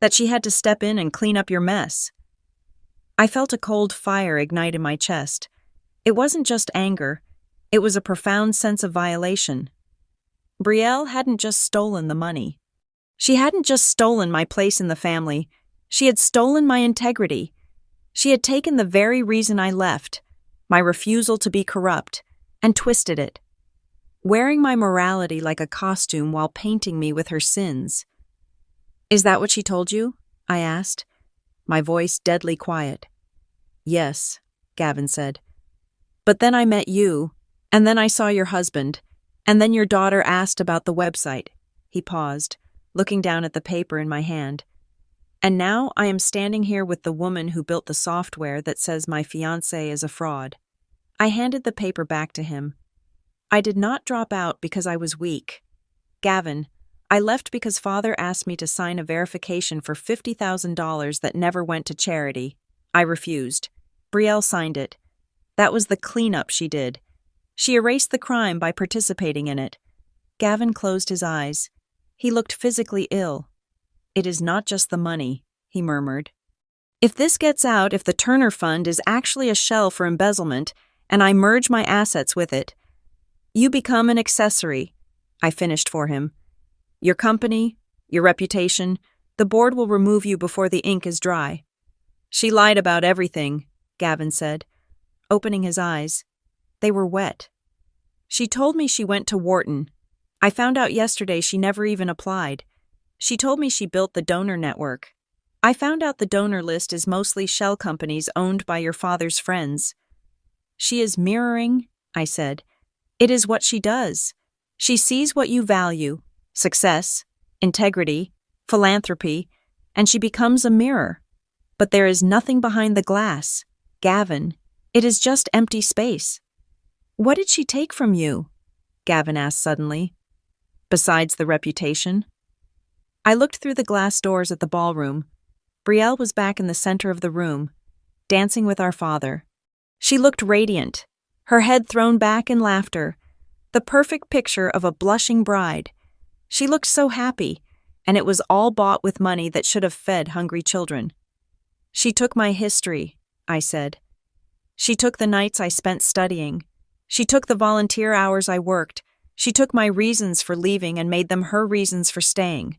that she had to step in and clean up your mess. I felt a cold fire ignite in my chest. It wasn't just anger, it was a profound sense of violation. Brielle hadn't just stolen the money. She hadn't just stolen my place in the family, she had stolen my integrity. She had taken the very reason I left, my refusal to be corrupt, and twisted it, wearing my morality like a costume while painting me with her sins. Is that what she told you? I asked, my voice deadly quiet. Yes, Gavin said. But then I met you, and then I saw your husband, and then your daughter asked about the website. He paused, looking down at the paper in my hand. And now I am standing here with the woman who built the software that says my fiancé is a fraud. I handed the paper back to him. I did not drop out because I was weak. Gavin, I left because Father asked me to sign a verification for $50,000 that never went to charity. I refused. Brielle signed it. That was the cleanup she did. She erased the crime by participating in it. Gavin closed his eyes. He looked physically ill. It is not just the money, he murmured. If this gets out, if the Turner Fund is actually a shell for embezzlement, and I merge my assets with it, you become an accessory, I finished for him. Your company, your reputation, the board will remove you before the ink is dry. She lied about everything, Gavin said, opening his eyes. They were wet. She told me she went to Wharton. I found out yesterday she never even applied. She told me she built the donor network. I found out the donor list is mostly shell companies owned by your father's friends. She is mirroring, I said. It is what she does. She sees what you value, success, integrity, philanthropy, and she becomes a mirror. But there is nothing behind the glass. Gavin, it is just empty space. What did she take from you? Gavin asked suddenly. Besides the reputation? I looked through the glass doors at the ballroom. Brielle was back in the center of the room, dancing with our father. She looked radiant, her head thrown back in laughter, the perfect picture of a blushing bride. She looked so happy, and it was all bought with money that should have fed hungry children. She took my history, I said. She took the nights I spent studying. She took the volunteer hours I worked. She took my reasons for leaving and made them her reasons for staying.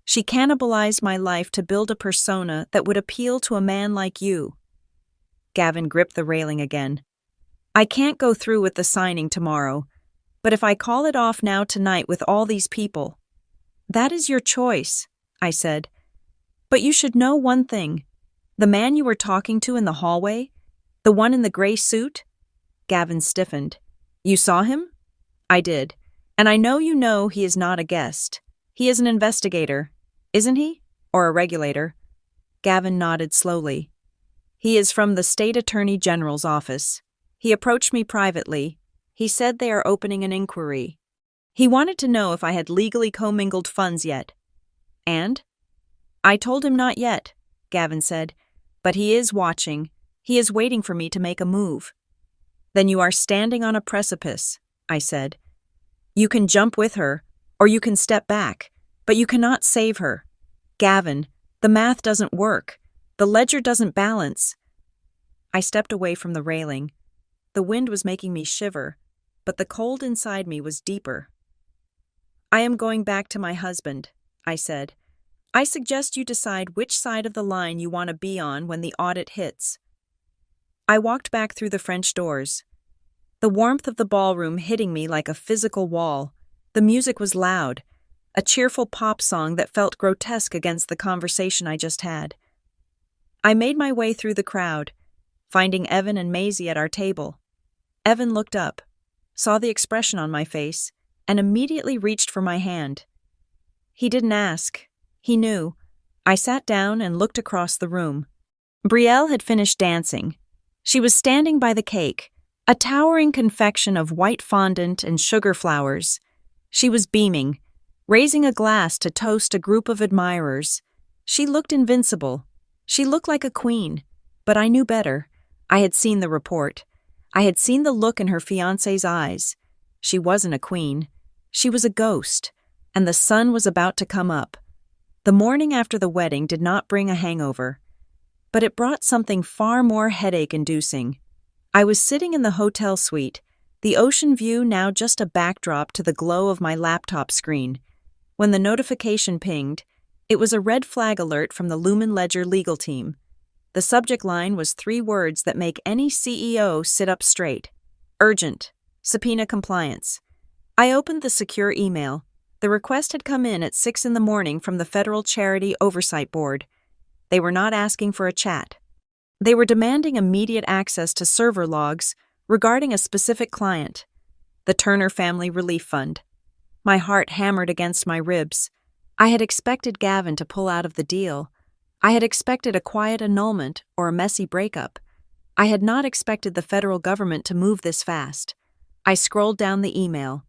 She cannibalized my life to build a persona that would appeal to a man like you. Gavin gripped the railing again. I can't go through with the signing tomorrow, but if I call it off now tonight with all these people, that is your choice, I said. But you should know one thing. The man you were talking to in the hallway, the one in the gray suit? Gavin stiffened. You saw him? I did. And I know he is not a guest. He is an investigator, isn't he? Or a regulator? Gavin nodded slowly. He is from the State Attorney General's office. He approached me privately. He said they are opening an inquiry. He wanted to know if I had legally commingled funds yet. And? I told him not yet, Gavin said, but he is watching. He is waiting for me to make a move. Then you are standing on a precipice, I said. You can jump with her, or you can step back, but you cannot save her. Gavin, the math doesn't work. The ledger doesn't balance. I stepped away from the railing. The wind was making me shiver, but the cold inside me was deeper. I am going back to my husband, I said. I suggest you decide which side of the line you want to be on when the audit hits. I walked back through the French doors. The warmth of the ballroom hitting me like a physical wall. The music was loud, a cheerful pop song that felt grotesque against the conversation I just had. I made my way through the crowd, finding Evan and Maisie at our table. Evan looked up, saw the expression on my face, and immediately reached for my hand. He didn't ask. He knew. I sat down and looked across the room. Brielle had finished dancing. She was standing by the cake, a towering confection of white fondant and sugar flowers. She was beaming, raising a glass to toast a group of admirers. She looked invincible. She looked like a queen, but I knew better. I had seen the report. I had seen the look in her fiancé's eyes. She wasn't a queen. She was a ghost, and the sun was about to come up. The morning after the wedding did not bring a hangover, but it brought something far more headache-inducing. I was sitting in the hotel suite, the ocean view now just a backdrop to the glow of my laptop screen. When the notification pinged, it was a red flag alert from the Lumen Ledger legal team. The subject line was 3 words that make any CEO sit up straight. Urgent. Subpoena compliance. I opened the secure email. The request had come in at 6 a.m. from the Federal Charity Oversight Board. They were not asking for a chat. They were demanding immediate access to server logs regarding a specific client, the Turner Family Relief Fund. My heart hammered against my ribs. I had expected Gavin to pull out of the deal. I had expected a quiet annulment or a messy breakup. I had not expected the federal government to move this fast. I scrolled down the email.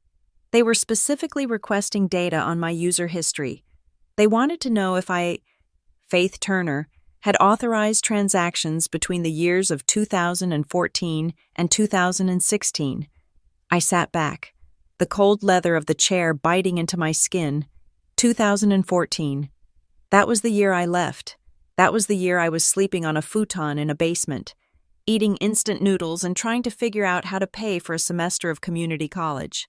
They were specifically requesting data on my user history. They wanted to know if Faith Turner, had authorized transactions between the years of 2014 and 2016. I sat back, the cold leather of the chair biting into my skin. 2014. That was the year I left. That was the year I was sleeping on a futon in a basement, eating instant noodles and trying to figure out how to pay for a semester of community college.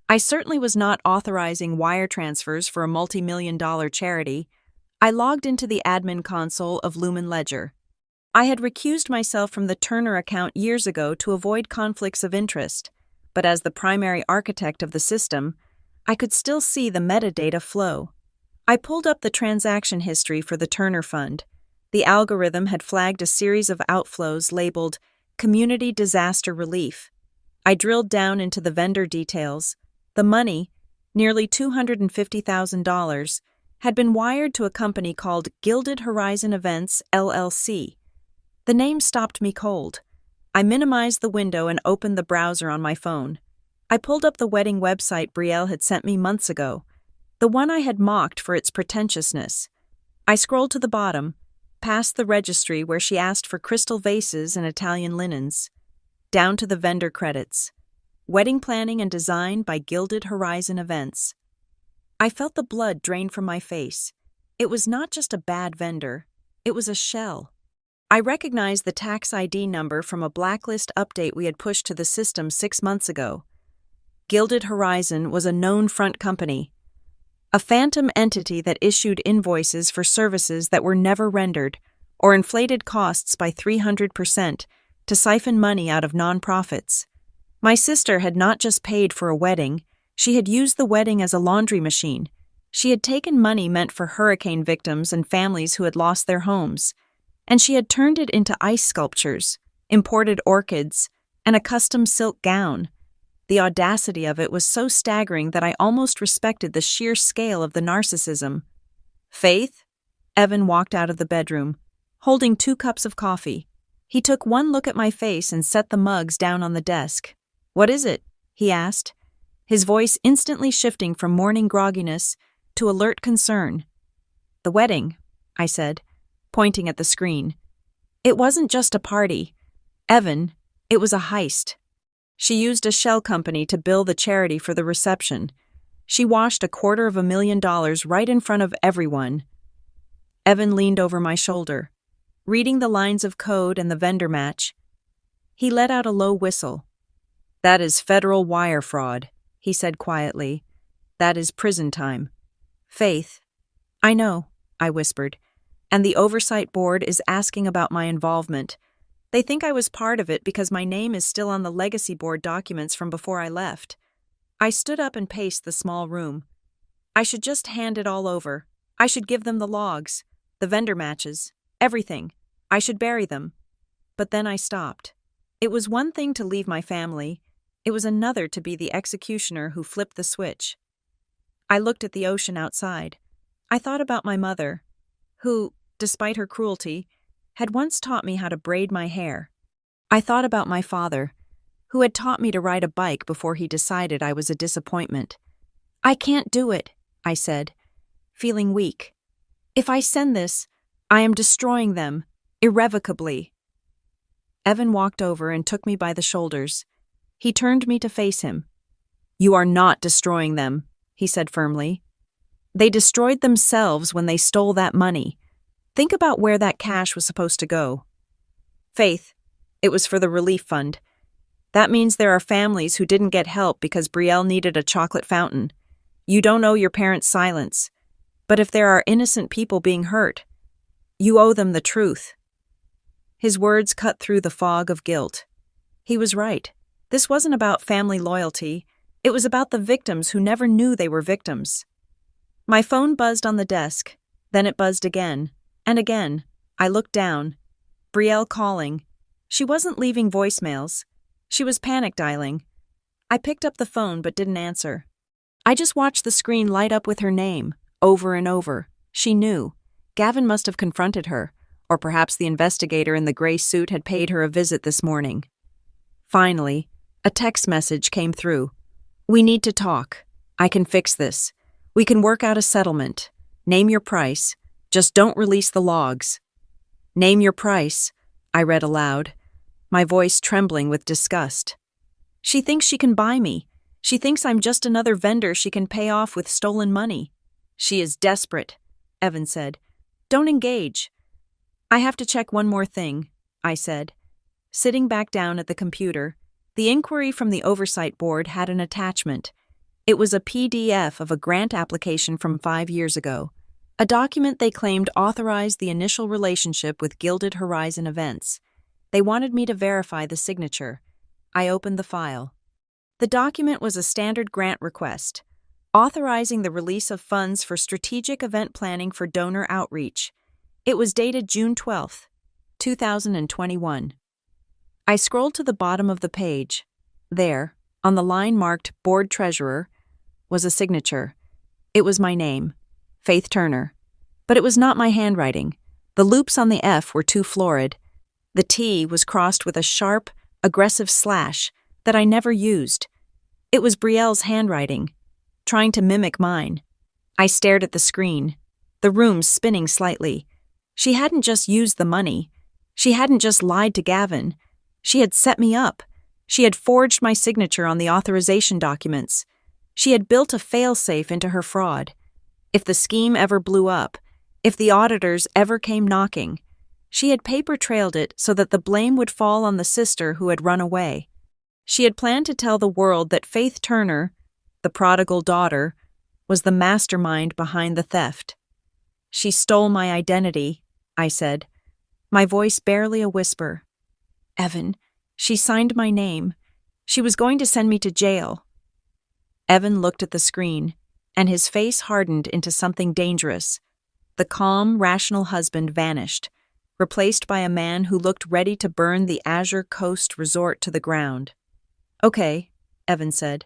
I certainly was not authorizing wire transfers for a multi-million-dollar charity. I logged into the admin console of Lumen Ledger. I had recused myself from the Turner account years ago to avoid conflicts of interest, but as the primary architect of the system, I could still see the metadata flow. I pulled up the transaction history for the Turner Fund. The algorithm had flagged a series of outflows labeled Community Disaster Relief. I drilled down into the vendor details. The money, nearly $250,000, had been wired to a company called Gilded Horizon Events, LLC. The name stopped me cold. I minimized the window and opened the browser on my phone. I pulled up the wedding website Brielle had sent me months ago, the one I had mocked for its pretentiousness. I scrolled to the bottom, past the registry where she asked for crystal vases and Italian linens, down to the vendor credits. Wedding Planning and Design by Gilded Horizon Events. I felt the blood drain from my face. It was not just a bad vendor, it was a shell. I recognized the tax ID number from a blacklist update we had pushed to the system 6 months ago. Gilded Horizon was a known front company, a phantom entity that issued invoices for services that were never rendered or inflated costs by 300% to siphon money out of nonprofits. My sister had not just paid for a wedding, she had used the wedding as a laundry machine. She had taken money meant for hurricane victims and families who had lost their homes, and she had turned it into ice sculptures, imported orchids, and a custom silk gown. The audacity of it was so staggering that I almost respected the sheer scale of the narcissism. Faith? Evan walked out of the bedroom, holding 2 cups of coffee. He took one look at my face and set the mugs down on the desk. "What is it?" he asked, his voice instantly shifting from morning grogginess to alert concern. "The wedding," I said, pointing at the screen. "It wasn't just a party. Evan, it was a heist. She used a shell company to bill the charity for the reception. She washed $250,000 right in front of everyone." Evan leaned over my shoulder, reading the lines of code and the vendor match. He let out a low whistle. "That is federal wire fraud," he said quietly. "That is prison time." "Faith." "I know," I whispered, "and the oversight board is asking about my involvement. They think I was part of it because my name is still on the legacy board documents from before I left." I stood up and paced the small room. I should just hand it all over. I should give them the logs, the vendor matches, everything. I should bury them. But then I stopped. It was one thing to leave my family. It was another to be the executioner who flipped the switch. I looked at the ocean outside. I thought about my mother, who, despite her cruelty, had once taught me how to braid my hair. I thought about my father, who had taught me to ride a bike before he decided I was a disappointment. "I can't do it," I said, feeling weak. "If I send this, I am destroying them, irrevocably." Evan walked over and took me by the shoulders. He turned me to face him. "You are not destroying them," he said firmly. "They destroyed themselves when they stole that money. Think about where that cash was supposed to go." "Faith, it was for the relief fund. That means there are families who didn't get help because Brielle needed a chocolate fountain. You don't owe your parents silence. But if there are innocent people being hurt, you owe them the truth." His words cut through the fog of guilt. He was right. This wasn't about family loyalty. It was about the victims who never knew they were victims. My phone buzzed on the desk. Then it buzzed again. And again. I looked down. Brielle calling. She wasn't leaving voicemails. She was panic dialing. I picked up the phone but didn't answer. I just watched the screen light up with her name, over and over. She knew. Gavin must have confronted her, or perhaps the investigator in the gray suit had paid her a visit this morning. Finally, a text message came through. "We need to talk. I can fix this. We can work out a settlement. Name your price. Just don't release the logs." "Name your price," I read aloud, my voice trembling with disgust. She thinks she can buy me. She thinks I'm just another vendor she can pay off with stolen money. She is desperate, Evan said. "Don't engage." "I have to check one more thing," I said. Sitting back down at the computer, the inquiry from the oversight board had an attachment. It was a PDF of a grant application from 5 years ago, a document they claimed authorized the initial relationship with Gilded Horizon Events. They wanted me to verify the signature. I opened the file. The document was a standard grant request, authorizing the release of funds for strategic event planning for donor outreach. It was dated June 12, 2021. I scrolled to the bottom of the page. There, on the line marked Board Treasurer, was a signature. It was my name, Faith Turner. But it was not my handwriting. The loops on the F were too florid. The T was crossed with a sharp, aggressive slash that I never used. It was Brielle's handwriting, trying to mimic mine. I stared at the screen, the room spinning slightly. She hadn't just used the money. She hadn't just lied to Gavin. She had set me up. She had forged my signature on the authorization documents. She had built a fail-safe into her fraud. If the scheme ever blew up, if the auditors ever came knocking, she had paper-trailed it so that the blame would fall on the sister who had run away. She had planned to tell the world that Faith Turner, the prodigal daughter, was the mastermind behind the theft. "She stole my identity," I said, my voice barely a whisper. "Evan, she signed my name. She was going to send me to jail." Evan looked at the screen, and his face hardened into something dangerous. The calm, rational husband vanished, replaced by a man who looked ready to burn the Azure Coast resort to the ground. "Okay," Evan said,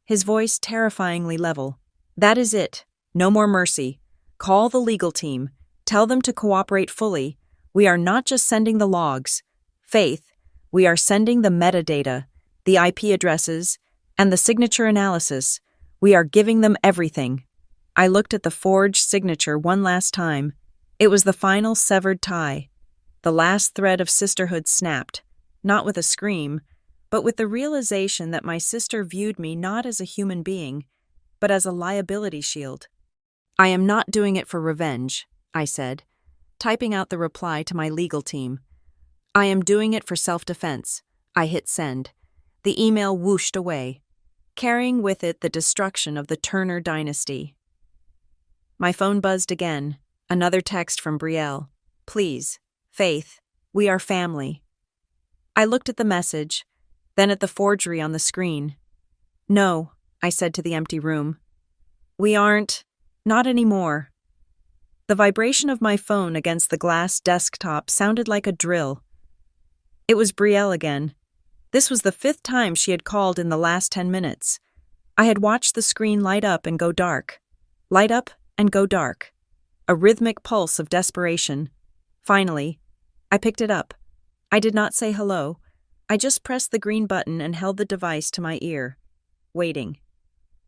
his voice terrifyingly level. That is it. No more mercy. Call the legal team. Tell them to cooperate fully. We are not just sending the logs. Faith, we are sending the metadata, the IP addresses, and the signature analysis. We are giving them everything. I looked at the forged signature one last time. It was the final severed tie. The last thread of sisterhood snapped, not with a scream, but with the realization that my sister viewed me not as a human being, but as a liability shield. I am not doing it for revenge, I said, typing out the reply to my legal team. I am doing it for self-defense. I hit send. The email whooshed away, carrying with it the destruction of the Turner dynasty. My phone buzzed again, another text from Brielle. Please, Faith, we are family. I looked at the message, then at the forgery on the screen. No, I said to the empty room. We aren't, not anymore. The vibration of my phone against the glass desktop sounded like a drill. It was Brielle again. This was the 5th time she had called in the last 10 minutes. I had watched the screen light up and go dark. Light up and go dark. A rhythmic pulse of desperation. Finally, I picked it up. I did not say hello. I just pressed the green button and held the device to my ear, waiting.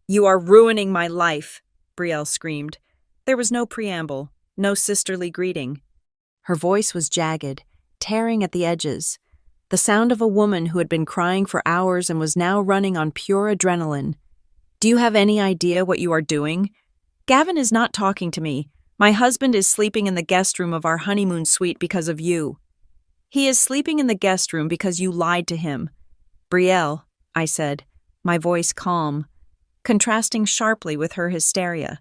You are ruining my life, Brielle screamed. There was no preamble, no sisterly greeting. Her voice was jagged, tearing at the edges. The sound of a woman who had been crying for hours and was now running on pure adrenaline. Do you have any idea what you are doing? Gavin is not talking to me. My husband is sleeping in the guest room of our honeymoon suite because of you. He is sleeping in the guest room because you lied to him. Brielle, I said, my voice calm, contrasting sharply with her hysteria.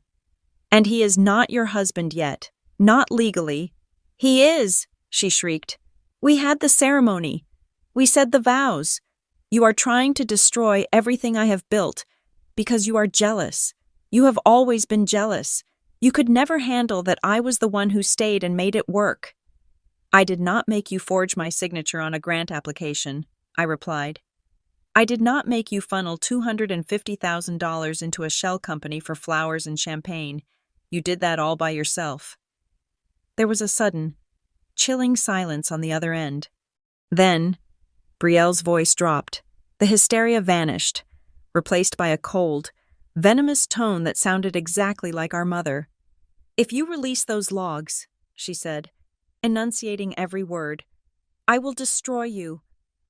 And he is not your husband yet. Not legally. He is, she shrieked. We had the ceremony. We said the vows. You are trying to destroy everything I have built because you are jealous. You have always been jealous. You could never handle that I was the one who stayed and made it work. I did not make you forge my signature on a grant application, I replied. I did not make you funnel $250,000 into a shell company for flowers and champagne. You did that all by yourself. There was a sudden, chilling silence on the other end. Then, Brielle's voice dropped. The hysteria vanished, replaced by a cold, venomous tone that sounded exactly like our mother. If you release those logs, she said, enunciating every word, I will destroy you.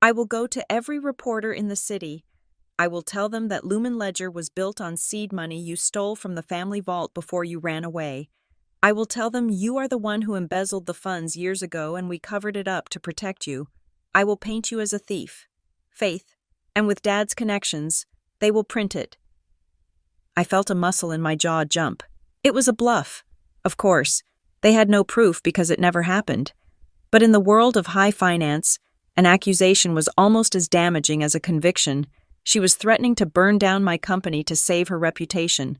I will go to every reporter in the city. I will tell them that Lumen Ledger was built on seed money you stole from the family vault before you ran away. I will tell them you are the one who embezzled the funds years ago and we covered it up to protect you. I will paint you as a thief. Faith, and with Dad's connections, they will print it. I felt a muscle in my jaw jump. It was a bluff. Of course, they had no proof because it never happened. But in the world of high finance, an accusation was almost as damaging as a conviction. She was threatening to burn down my company to save her reputation.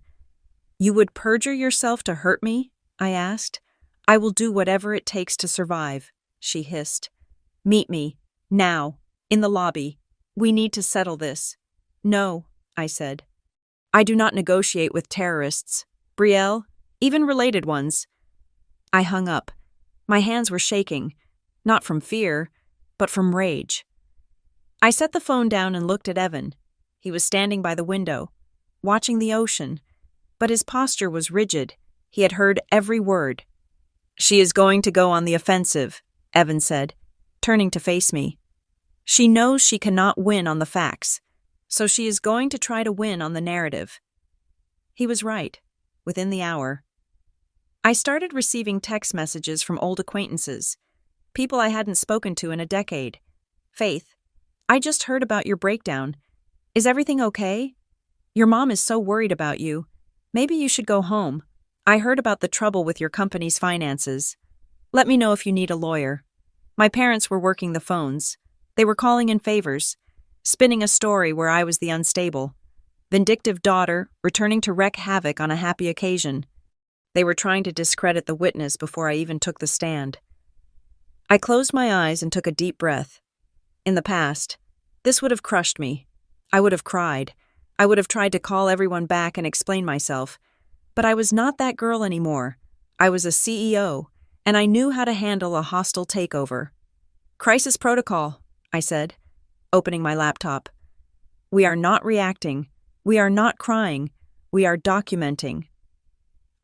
You would perjure yourself to hurt me? I asked. I will do whatever it takes to survive, she hissed. Meet me, now, in the lobby. We need to settle this. No, I said. I do not negotiate with terrorists. Brielle, even related ones. I hung up. My hands were shaking, not from fear, but from rage. I set the phone down and looked at Evan. He was standing by the window, watching the ocean, but his posture was rigid. He had heard every word. She is going to go on the offensive, Evan said, turning to face me. She knows she cannot win on the facts, so she is going to try to win on the narrative. He was right. Within the hour, I started receiving text messages from old acquaintances, people I hadn't spoken to in a decade. Faith, I just heard about your breakdown. Is everything okay? Your mom is so worried about you. Maybe you should go home. I heard about the trouble with your company's finances. Let me know if you need a lawyer. My parents were working the phones. They were calling in favors, spinning a story where I was the unstable. Vindictive daughter, returning to wreak havoc on a happy occasion. They were trying to discredit the witness before I even took the stand. I closed my eyes and took a deep breath. In the past, this would have crushed me. I would have cried. I would have tried to call everyone back and explain myself. But I was not that girl anymore. I was a CEO, and I knew how to handle a hostile takeover. Crisis protocol, I said, opening my laptop. We are not reacting. We are not crying. We are documenting.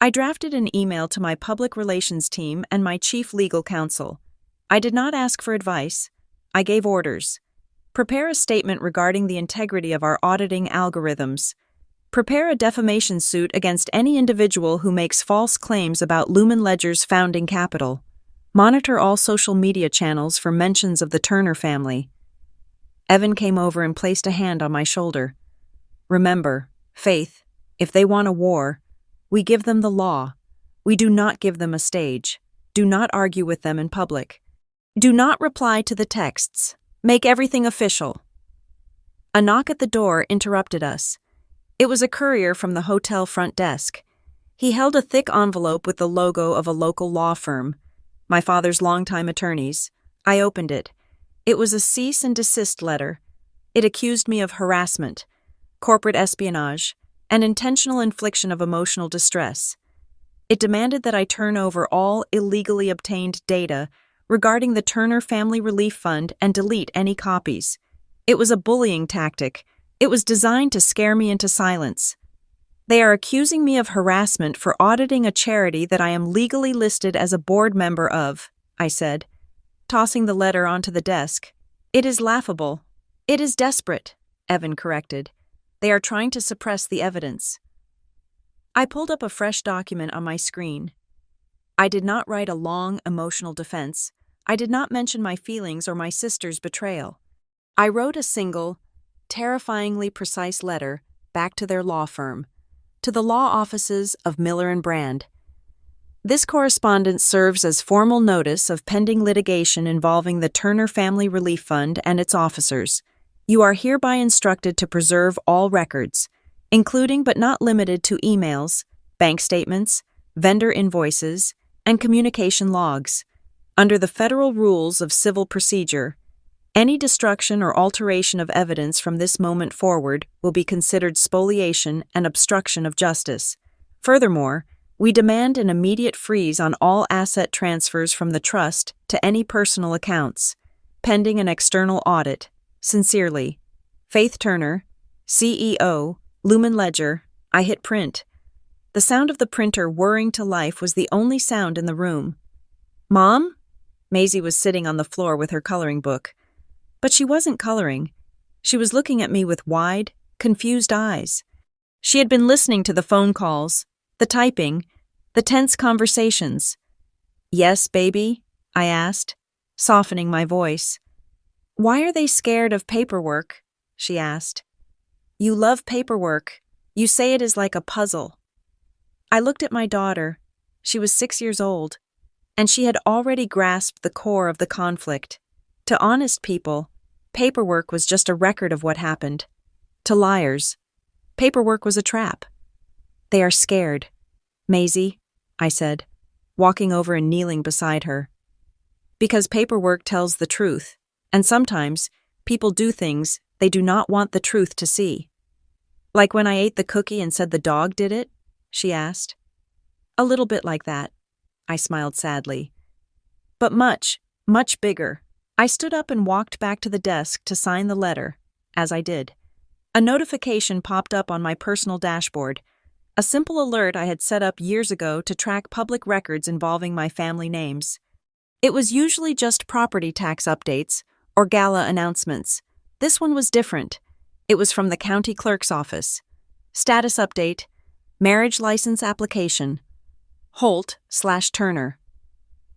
I drafted an email to my public relations team and my chief legal counsel. I did not ask for advice. I gave orders. Prepare a statement regarding the integrity of our auditing algorithms. Prepare a defamation suit against any individual who makes false claims about Lumen Ledger's founding capital. Monitor all social media channels for mentions of the Turner family. Evan came over and placed a hand on my shoulder. Remember, Faith, if they want a war, we give them the law. We do not give them a stage. Do not argue with them in public. Do not reply to the texts. Make everything official. A knock at the door interrupted us. It was a courier from the hotel front desk. He held a thick envelope with the logo of a local law firm, my father's longtime attorneys. I opened it. It was a cease and desist letter. It accused me of harassment, corporate espionage, and intentional infliction of emotional distress. It demanded that I turn over all illegally obtained data regarding the Turner Family Relief Fund and delete any copies. It was a bullying tactic. It was designed to scare me into silence. They are accusing me of harassment for auditing a charity that I am legally listed as a board member of, I said, tossing the letter onto the desk. It is laughable. It is desperate, Evan corrected. They are trying to suppress the evidence. I pulled up a fresh document on my screen. I did not write a long, emotional defense. I did not mention my feelings or my sister's betrayal. I wrote a single, terrifyingly precise letter back to their law firm, to the law offices of Miller & Brand. This correspondence serves as formal notice of pending litigation involving the Turner Family Relief Fund and its officers. You are hereby instructed to preserve all records, including but not limited to emails, bank statements, vendor invoices, and communication logs. Under the federal rules of civil procedure, any destruction or alteration of evidence from this moment forward will be considered spoliation and obstruction of justice. Furthermore, we demand an immediate freeze on all asset transfers from the trust to any personal accounts, pending an external audit. Sincerely, Faith Turner, CEO, Lumen Ledger. I hit print. The sound of the printer whirring to life was the only sound in the room. Mom? Maisie was sitting on the floor with her coloring book. But she wasn't coloring. She was looking at me with wide, confused eyes. She had been listening to the phone calls, the typing, the tense conversations. Yes, baby? I asked, softening my voice. Why are they scared of paperwork? She asked. You love paperwork. You say it is like a puzzle. I looked at my daughter. She was 6 years old, and she had already grasped the core of the conflict. To honest people, paperwork was just a record of what happened. To liars, paperwork was a trap. They are scared. Maisie, I said, walking over and kneeling beside her. Because paperwork tells the truth, and sometimes people do things they do not want the truth to see. Like when I ate the cookie and said the dog did it? She asked. A little bit like that, I smiled sadly. But much, much bigger. I stood up and walked back to the desk to sign the letter, as I did. A notification popped up on my personal dashboard, a simple alert I had set up years ago to track public records involving my family names. It was usually just property tax updates or gala announcements. This one was different. It was from the county clerk's office. Status update, marriage license application, Holt/Turner.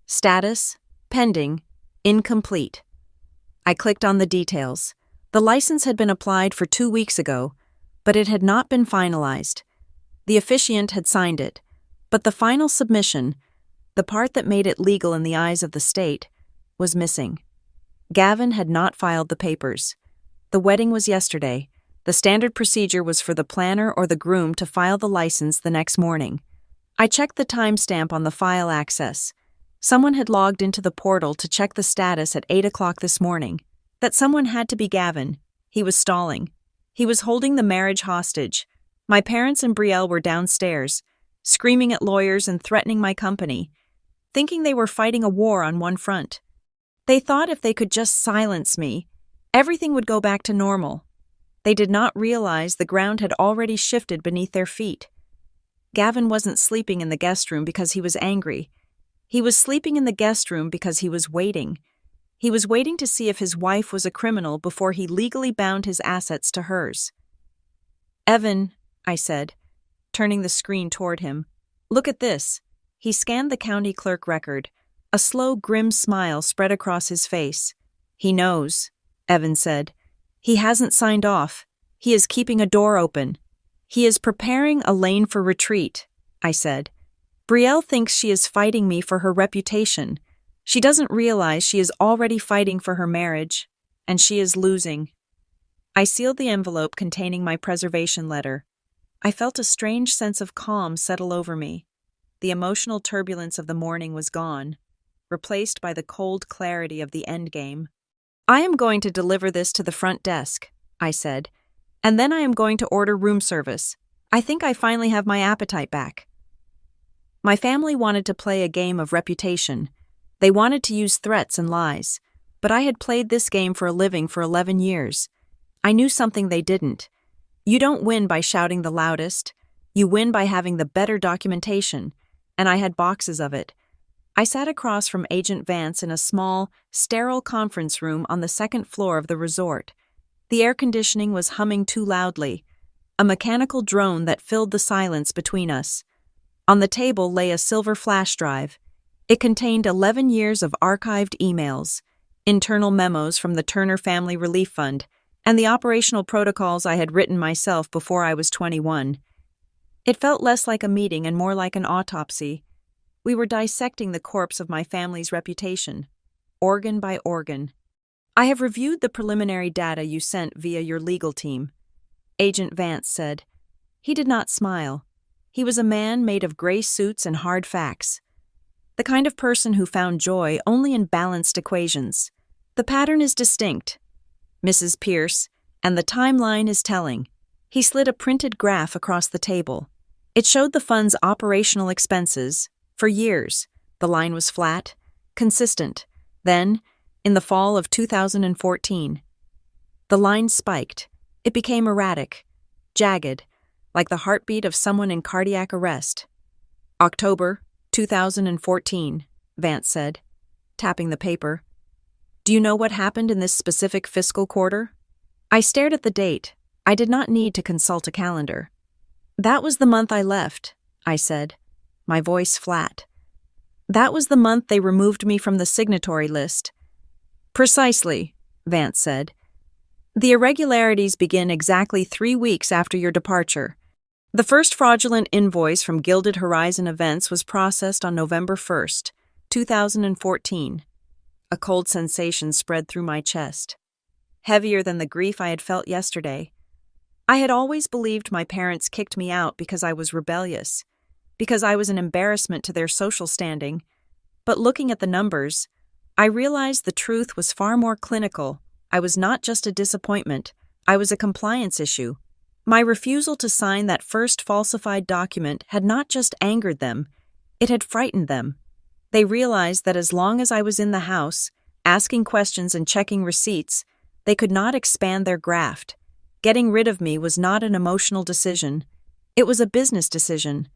Status, pending, incomplete. I clicked on the details. The license had been applied for 2 weeks ago, but it had not been finalized. The officiant had signed it, but the final submission, the part that made it legal in the eyes of the state, was missing. Gavin had not filed the papers. The wedding was yesterday. The standard procedure was for the planner or the groom to file the license the next morning. I checked the timestamp on the file access. Someone had logged into the portal to check the status at 8 o'clock this morning. That someone had to be Gavin. He was stalling. He was holding the marriage hostage. My parents and Brielle were downstairs, screaming at lawyers and threatening my company, thinking they were fighting a war on one front. They thought if they could just silence me, everything would go back to normal. They did not realize the ground had already shifted beneath their feet. Gavin wasn't sleeping in the guest room because he was angry. He was sleeping in the guest room because he was waiting. He was waiting to see if his wife was a criminal before he legally bound his assets to hers. "Evan," I said, turning the screen toward him. "Look at this." He scanned the county clerk record. A slow, grim smile spread across his face. "He knows," Evan said. "He hasn't signed off. He is keeping a door open. He is preparing a lane for retreat," I said. "Brielle thinks she is fighting me for her reputation. She doesn't realize she is already fighting for her marriage, and she is losing." I sealed the envelope containing my preservation letter. I felt a strange sense of calm settle over me. The emotional turbulence of the morning was gone, replaced by the cold clarity of the endgame. "I am going to deliver this to the front desk," I said, "and then I am going to order room service. I think I finally have my appetite back." My family wanted to play a game of reputation. They wanted to use threats and lies, but I had played this game for a living for 11 years. I knew something they didn't. You don't win by shouting the loudest. You win by having the better documentation, and I had boxes of it. I sat across from Agent Vance in a small, sterile conference room on the second floor of the resort. The air conditioning was humming too loudly, a mechanical drone that filled the silence between us. On the table lay a silver flash drive. It contained 11 years of archived emails, internal memos from the Turner Family Relief Fund, and the operational protocols I had written myself before I was 21. It felt less like a meeting and more like an autopsy. We were dissecting the corpse of my family's reputation, organ by organ. "I have reviewed the preliminary data you sent via your legal team," Agent Vance said. He did not smile. He was a man made of gray suits and hard facts. The kind of person who found joy only in balanced equations. "The pattern is distinct, Mrs. Pierce, and the timeline is telling." He slid a printed graph across the table. It showed the fund's operational expenses. For years, the line was flat, consistent. Then, in the fall of 2014, the line spiked. It became erratic, jagged, like the heartbeat of someone in cardiac arrest. "October 2014, Vance said, tapping the paper. "Do you know what happened in this specific fiscal quarter?" I stared at the date. I did not need to consult a calendar. "That was the month I left," I said, my voice flat. "That was the month they removed me from the signatory list." "Precisely," Vance said. "The irregularities begin exactly 3 weeks after your departure. The first fraudulent invoice from Gilded Horizon Events was processed on November 1st, 2014. A cold sensation spread through my chest, heavier than the grief I had felt yesterday. I had always believed my parents kicked me out because I was rebellious, because I was an embarrassment to their social standing. But looking at the numbers, I realized the truth was far more clinical. I was not just a disappointment, I was a compliance issue. My refusal to sign that first falsified document had not just angered them, it had frightened them. They realized that as long as I was in the house, asking questions and checking receipts, they could not expand their graft. Getting rid of me was not an emotional decision. It was a business decision.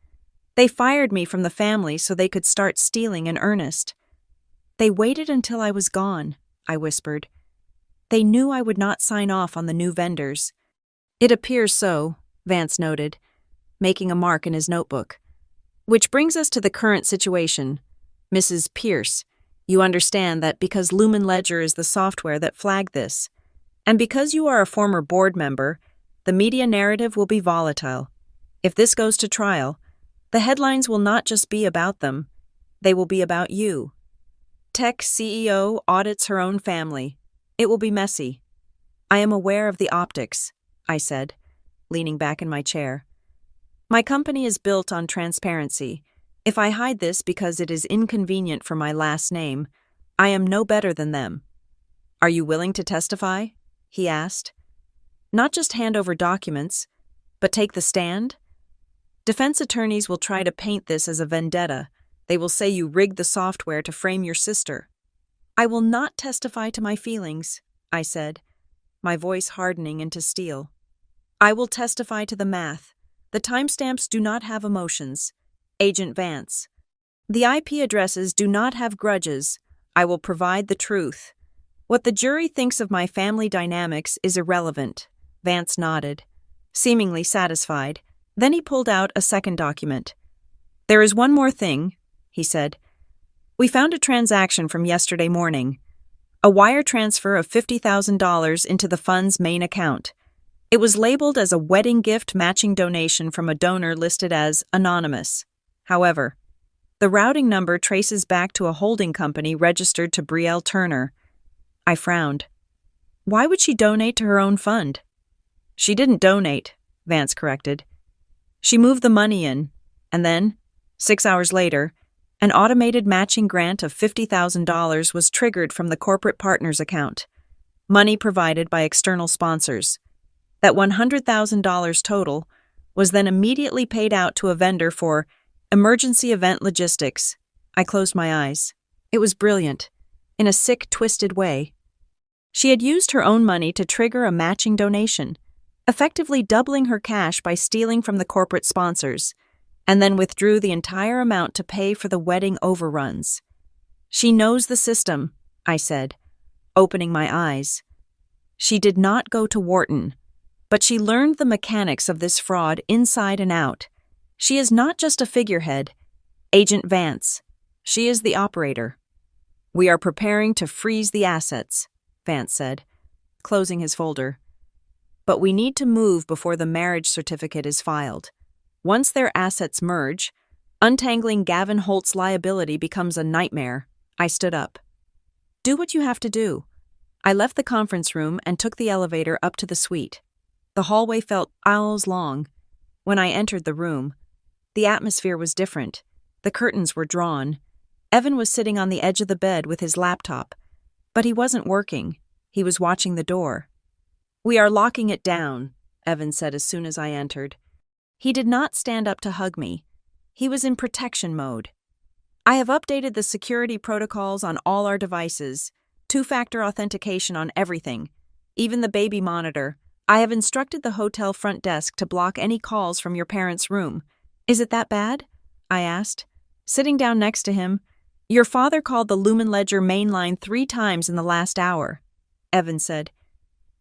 They fired me from the family so they could start stealing in earnest. "They waited until I was gone," I whispered. "They knew I would not sign off on the new vendors." "It appears so," Vance noted, making a mark in his notebook. "Which brings us to the current situation. Mrs. Pierce, you understand that because Lumen Ledger is the software that flagged this, and because you are a former board member, the media narrative will be volatile. If this goes to trial, the headlines will not just be about them, they will be about you. Tech CEO audits her own family. It will be messy. I am aware of the optics," I said, leaning back in my chair. "My company is built on transparency. If I hide this because it is inconvenient for my last name, I am no better than them." "Are you willing to testify?" he asked. Not just hand over documents, but take the stand? Defense attorneys will try to paint this as a vendetta. They will say you rigged the software to frame your sister. I will not testify to my feelings, I said, my voice hardening into steel. I will testify to the math. The timestamps do not have emotions. Agent Vance. The IP addresses do not have grudges. I will provide the truth. What the jury thinks of my family dynamics is irrelevant. Vance nodded, seemingly satisfied. Then he pulled out a second document. There is one more thing, he said. We found a transaction from yesterday morning. A wire transfer of $50,000 into the fund's main account. It was labeled as a wedding gift matching donation from a donor listed as anonymous. However, the routing number traces back to a holding company registered to Brielle Turner. I frowned. Why would she donate to her own fund? She didn't donate, Vance corrected. She moved the money in, and then, 6 hours later, an automated matching grant of $50,000 was triggered from the corporate partner's account. Money provided by external sponsors. That $100,000 total was then immediately paid out to a vendor for emergency event logistics. I closed my eyes. It was brilliant, in a sick, twisted way. She had used her own money to trigger a matching donation, effectively doubling her cash by stealing from the corporate sponsors, and then withdrew the entire amount to pay for the wedding overruns. She knows the system, I said, opening my eyes. She did not go to Wharton, but she learned the mechanics of this fraud inside and out. She is not just a figurehead, Agent Vance. She is the operator. We are preparing to freeze the assets, Vance said, closing his folder. But we need to move before the marriage certificate is filed. Once their assets merge, untangling Gavin Holt's liability becomes a nightmare. I stood up. Do what you have to do. I left the conference room and took the elevator up to the suite. The hallway felt aisles long. When I entered the room, the atmosphere was different. The curtains were drawn. Evan was sitting on the edge of the bed with his laptop, but he wasn't working. He was watching the door. We are locking it down, Evan said as soon as I entered. He did not stand up to hug me. He was in protection mode. I have updated the security protocols on all our devices, 2-factor authentication on everything, even the baby monitor. I have instructed the hotel front desk to block any calls from your parents' room. Is it that bad? I asked, sitting down next to him. Your father called the Lumen Ledger main line 3 times in the last hour, Evan said.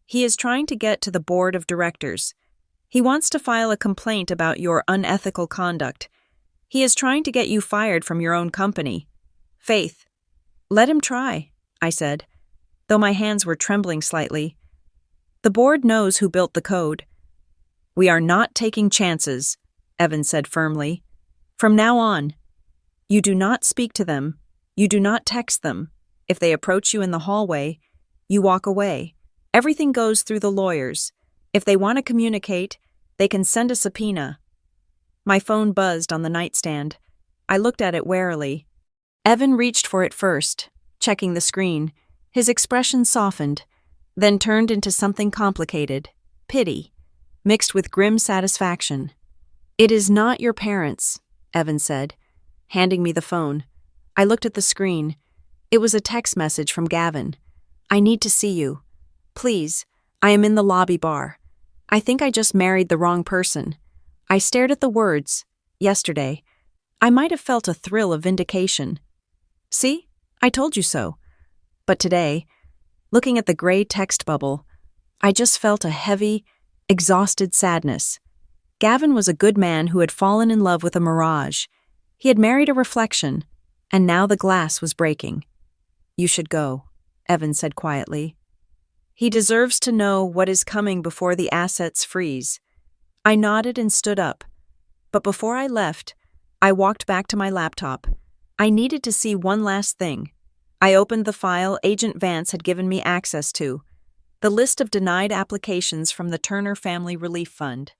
He is trying to get to the board of directors. He wants to file a complaint about your unethical conduct. He is trying to get you fired from your own company. Faith. Let him try, I said, though my hands were trembling slightly. The board knows who built the code. We are not taking chances, Evan said firmly. From now on, you do not speak to them. You do not text them. If they approach you in the hallway, you walk away. Everything goes through the lawyers. If they want to communicate, they can send a subpoena. My phone buzzed on the nightstand. I looked at it warily. Evan reached for it first, checking the screen. His expression softened, then turned into something complicated, pity, mixed with grim satisfaction. It is not your parents, Evan said, handing me the phone. I looked at the screen. It was a text message from Gavin. I need to see you. Please, I am in the lobby bar. I think I just married the wrong person. I stared at the words. Yesterday, I might have felt a thrill of vindication. See? I told you so. But today, looking at the gray text bubble, I just felt a heavy, exhausted sadness. Gavin was a good man who had fallen in love with a mirage. He had married a reflection, and now the glass was breaking. You should go, Evan said quietly. He deserves to know what is coming before the assets freeze. I nodded and stood up. But before I left, I walked back to my laptop. I needed to see one last thing. I opened the file Agent Vance had given me access to, the list of denied applications from the Turner Family Relief Fund.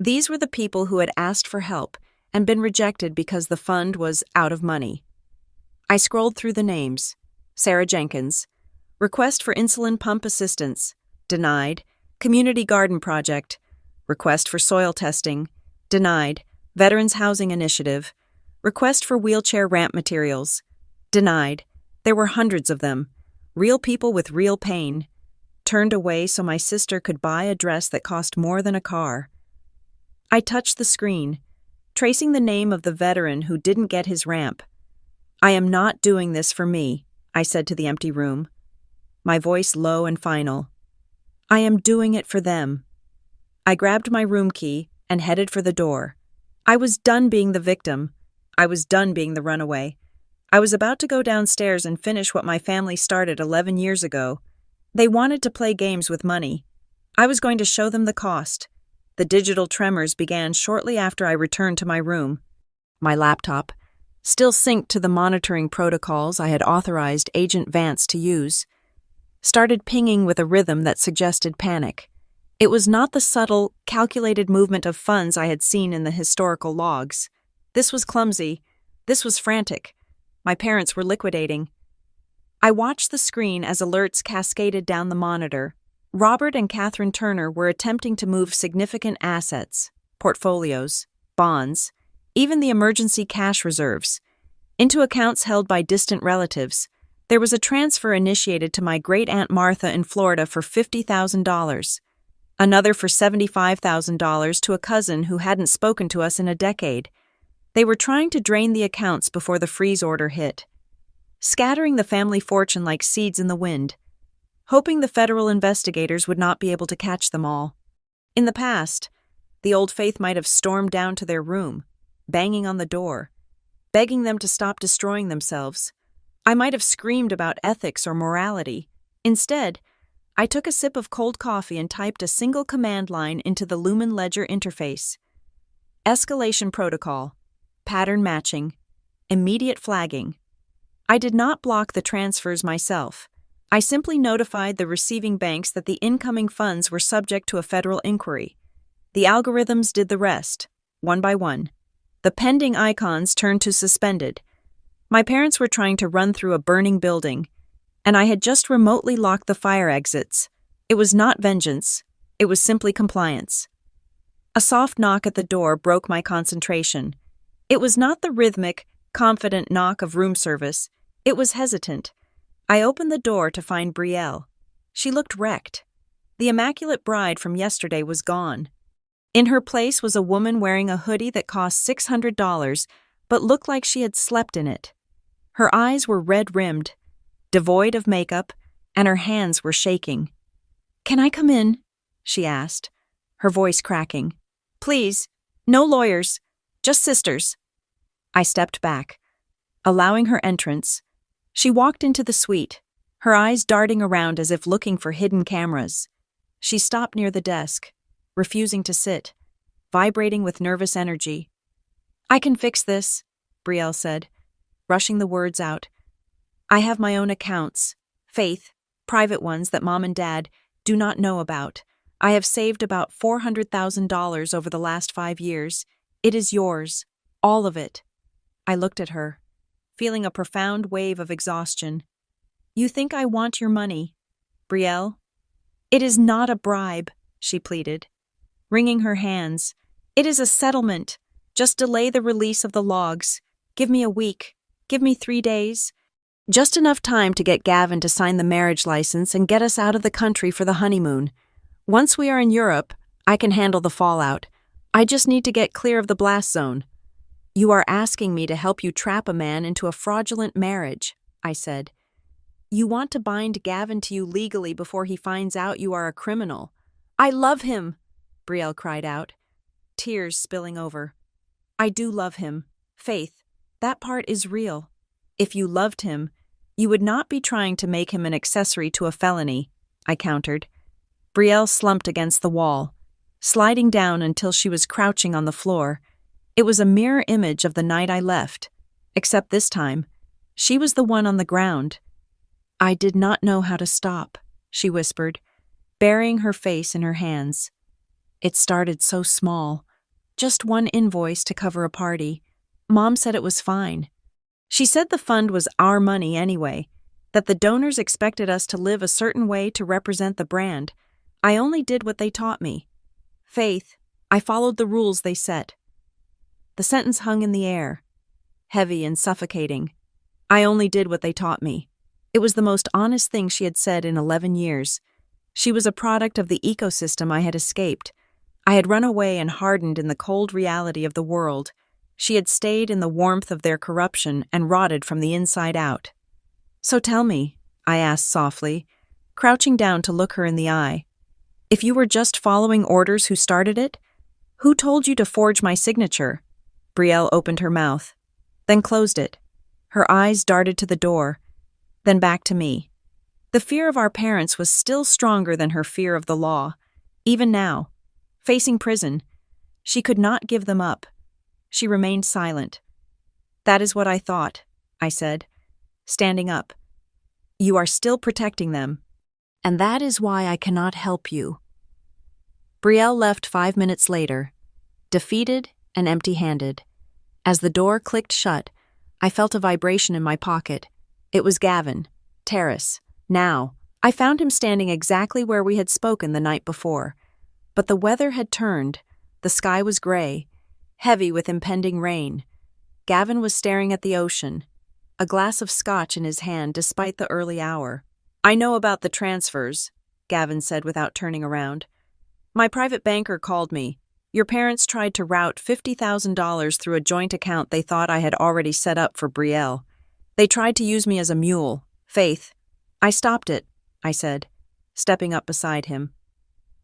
These were the people who had asked for help and been rejected because the fund was out of money. I scrolled through the names. Sarah Jenkins. Request for insulin pump assistance. Denied. Community garden project. Request for soil testing. Denied. Veterans Housing Initiative. Request for wheelchair ramp materials. Denied. There were hundreds of them. Real people with real pain. Turned away so my sister could buy a dress that cost more than a car. I touched the screen, tracing the name of the veteran who didn't get his ramp. I am not doing this for me, I said to the empty room, my voice low and final. I am doing it for them. I grabbed my room key and headed for the door. I was done being the victim. I was done being the runaway. I was about to go downstairs and finish what my family started 11 years ago. They wanted to play games with money. I was going to show them the cost. The digital tremors began shortly after I returned to my room. My laptop, still synced to the monitoring protocols I had authorized Agent Vance to use, started pinging with a rhythm that suggested panic. It was not the subtle, calculated movement of funds I had seen in the historical logs. This was clumsy. This was frantic. My parents were liquidating. I watched the screen as alerts cascaded down the monitor. Robert and Catherine Turner were attempting to move significant assets, portfolios, bonds, even the emergency cash reserves, into accounts held by distant relatives. There was a transfer initiated to my great-aunt Martha in Florida for $50,000, another for $75,000 to a cousin who hadn't spoken to us in a decade. They were trying to drain the accounts before the freeze order hit, scattering the family fortune like seeds in the wind, hoping the federal investigators would not be able to catch them all. In the past, the old faith might have stormed down to their room, banging on the door, begging them to stop destroying themselves. I might have screamed about ethics or morality. Instead, I took a sip of cold coffee and typed a single command line into the Lumen Ledger interface. Escalation protocol, pattern matching, immediate flagging. I did not block the transfers myself. I simply notified the receiving banks that the incoming funds were subject to a federal inquiry. The algorithms did the rest, one by one. The pending icons turned to suspended. My parents were trying to run through a burning building, and I had just remotely locked the fire exits. It was not vengeance. It was simply compliance. A soft knock at the door broke my concentration. It was not the rhythmic, confident knock of room service. It was hesitant. I opened the door to find Brielle. She looked wrecked. The immaculate bride from yesterday was gone. In her place was a woman wearing a hoodie that cost $600, but looked like she had slept in it. Her eyes were red-rimmed, devoid of makeup, and her hands were shaking. "Can I come in?" she asked, her voice cracking. "Please, no lawyers, just sisters." I stepped back, allowing her entrance. She walked into the suite, her eyes darting around as if looking for hidden cameras. She stopped near the desk, refusing to sit, vibrating with nervous energy. "I can fix this," Brielle said, rushing the words out. "I have my own accounts, Faith, private ones that Mom and Dad do not know about. I have saved about $400,000 over the last 5 years. It is yours, all of it." I looked at her, feeling a profound wave of exhaustion. "You think I want your money, Brielle?" "It is not a bribe," she pleaded, wringing her hands. "It is a settlement. Just delay the release of the logs. Give me a week. Give me 3 days. Just enough time to get Gavin to sign the marriage license and get us out of the country for the honeymoon. Once we are in Europe, I can handle the fallout. I just need to get clear of the blast zone." "You are asking me to help you trap a man into a fraudulent marriage," I said. "You want to bind Gavin to you legally before he finds out you are a criminal." "I love him," Brielle cried out, tears spilling over. "I do love him, Faith. That part is real. If you loved him, you would not be trying to make him an accessory to a felony," I countered. Brielle slumped against the wall, sliding down until she was crouching on the floor. It was a mirror image of the night I left, except this time, she was the one on the ground. "I did not know how to stop," she whispered, burying her face in her hands. "It started so small, just one invoice to cover a party. Mom said it was fine. She said the fund was our money anyway, that the donors expected us to live a certain way to represent the brand. I only did what they taught me. Faith, I followed the rules they set. The sentence hung in the air, heavy and suffocating. I only did what they taught me. It was the most honest thing she had said in 11 years. She was a product of the ecosystem I had escaped. I had run away and hardened in the cold reality of the world. She had stayed in the warmth of their corruption and rotted from the inside out. So tell me, I asked softly, crouching down to look her in the eye, if you were just following orders, who started it? Who told you to forge my signature? Brielle opened her mouth, then closed it. Her eyes darted to the door, then back to me. The fear of our parents was still stronger than her fear of the law. Even now, facing prison, she could not give them up. She remained silent. That is what I thought, I said, standing up. You are still protecting them, and that is why I cannot help you. Brielle left 5 minutes later, defeated and empty-handed. As the door clicked shut, I felt a vibration in my pocket. It was Gavin, Terrace. Now, I found him standing exactly where we had spoken the night before. But the weather had turned. The sky was gray, heavy with impending rain. Gavin was staring at the ocean, a glass of scotch in his hand despite the early hour. I know about the transfers, Gavin said without turning around. My private banker called me. Your parents tried to route $50,000 through a joint account they thought I had already set up for Brielle. They tried to use me as a mule. Faith. I stopped it, I said, stepping up beside him.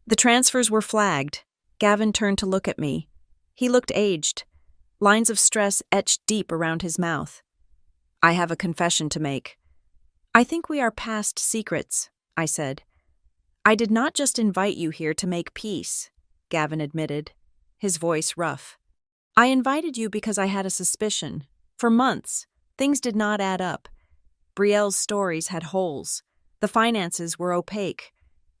The transfers were flagged. Gavin turned to look at me. He looked aged, lines of stress etched deep around his mouth. I have a confession to make. I think we are past secrets, I said. I did not just invite you here to make peace, Gavin admitted, his voice rough. I invited you because I had a suspicion. For months, things did not add up. Brielle's stories had holes. The finances were opaque.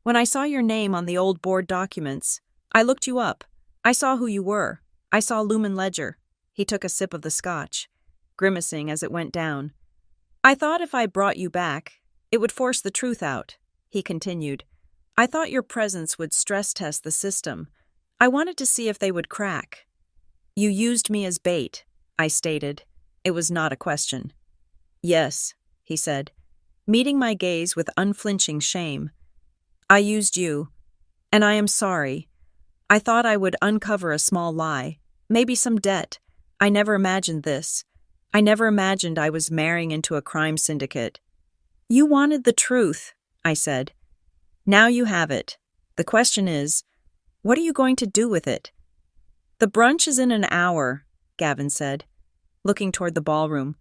When I saw your name on the old board documents, I looked you up. I saw who you were. I saw Lumen Ledger. He took a sip of the scotch, grimacing as it went down. I thought if I brought you back, it would force the truth out, he continued. I thought your presence would stress test the system. I wanted to see if they would crack. You used me as bait, I stated. It was not a question. Yes, he said, meeting my gaze with unflinching shame. I used you, and I am sorry. I thought I would uncover a small lie, maybe some debt. I never imagined this. I never imagined I was marrying into a crime syndicate. You wanted the truth, I said. Now you have it. The question is, what are you going to do with it? The brunch is in an hour, Gavin said, looking toward the ballroom.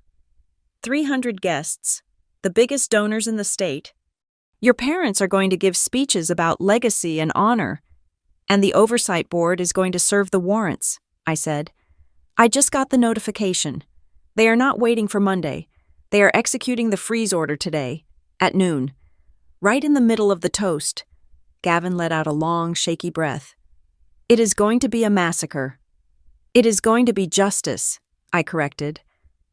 300 guests, the biggest donors in the state. Your parents are going to give speeches about legacy and honor, and the oversight board is going to serve the warrants, I said. I just got the notification. They are not waiting for Monday. They are executing the freeze order today, at noon. Right in the middle of the toast, Gavin let out a long, shaky breath. It is going to be a massacre. It is going to be justice, I corrected.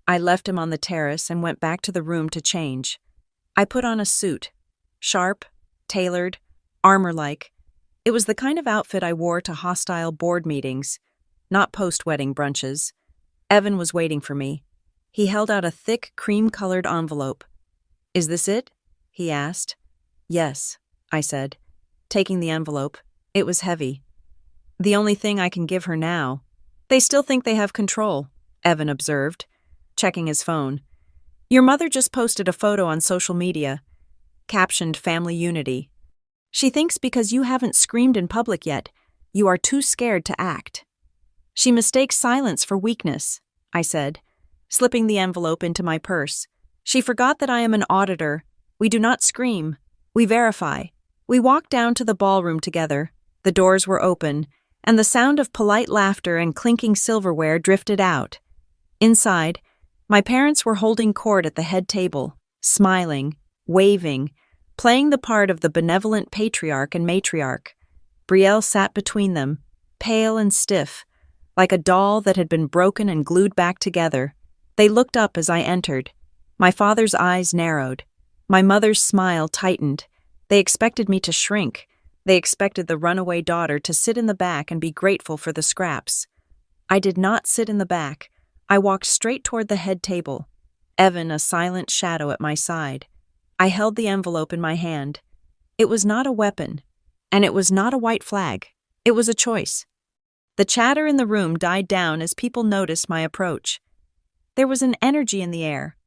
I left him on the terrace and went back to the room to change. I put on a suit, sharp, tailored, armor-like. It was the kind of outfit I wore to hostile board meetings, not post-wedding brunches. Evan was waiting for me. He held out a thick, cream-colored envelope. Is this it? He asked. Yes, I said, taking the envelope. It was heavy. The only thing I can give her now. They still think they have control, Evan observed, checking his phone. Your mother just posted a photo on social media, captioned Family Unity. She thinks because you haven't screamed in public yet, you are too scared to act. She mistakes silence for weakness, I said, slipping the envelope into my purse. She forgot that I am an auditor. We do not scream. We verify. We walked down to the ballroom together. The doors were open, and the sound of polite laughter and clinking silverware drifted out. Inside, my parents were holding court at the head table, smiling, waving, playing the part of the benevolent patriarch and matriarch. Brielle sat between them, pale and stiff, like a doll that had been broken and glued back together. They looked up as I entered. My father's eyes narrowed. My mother's smile tightened. They expected me to shrink, They expected the runaway daughter to sit in the back and be grateful for the scraps. I did not sit in the back. I walked straight toward the head table, Evan a silent shadow at my side. I held the envelope in my hand. It was not a weapon, and it was not a white flag. It was a choice. The chatter in the room died down as people noticed my approach. There was an energy in the air,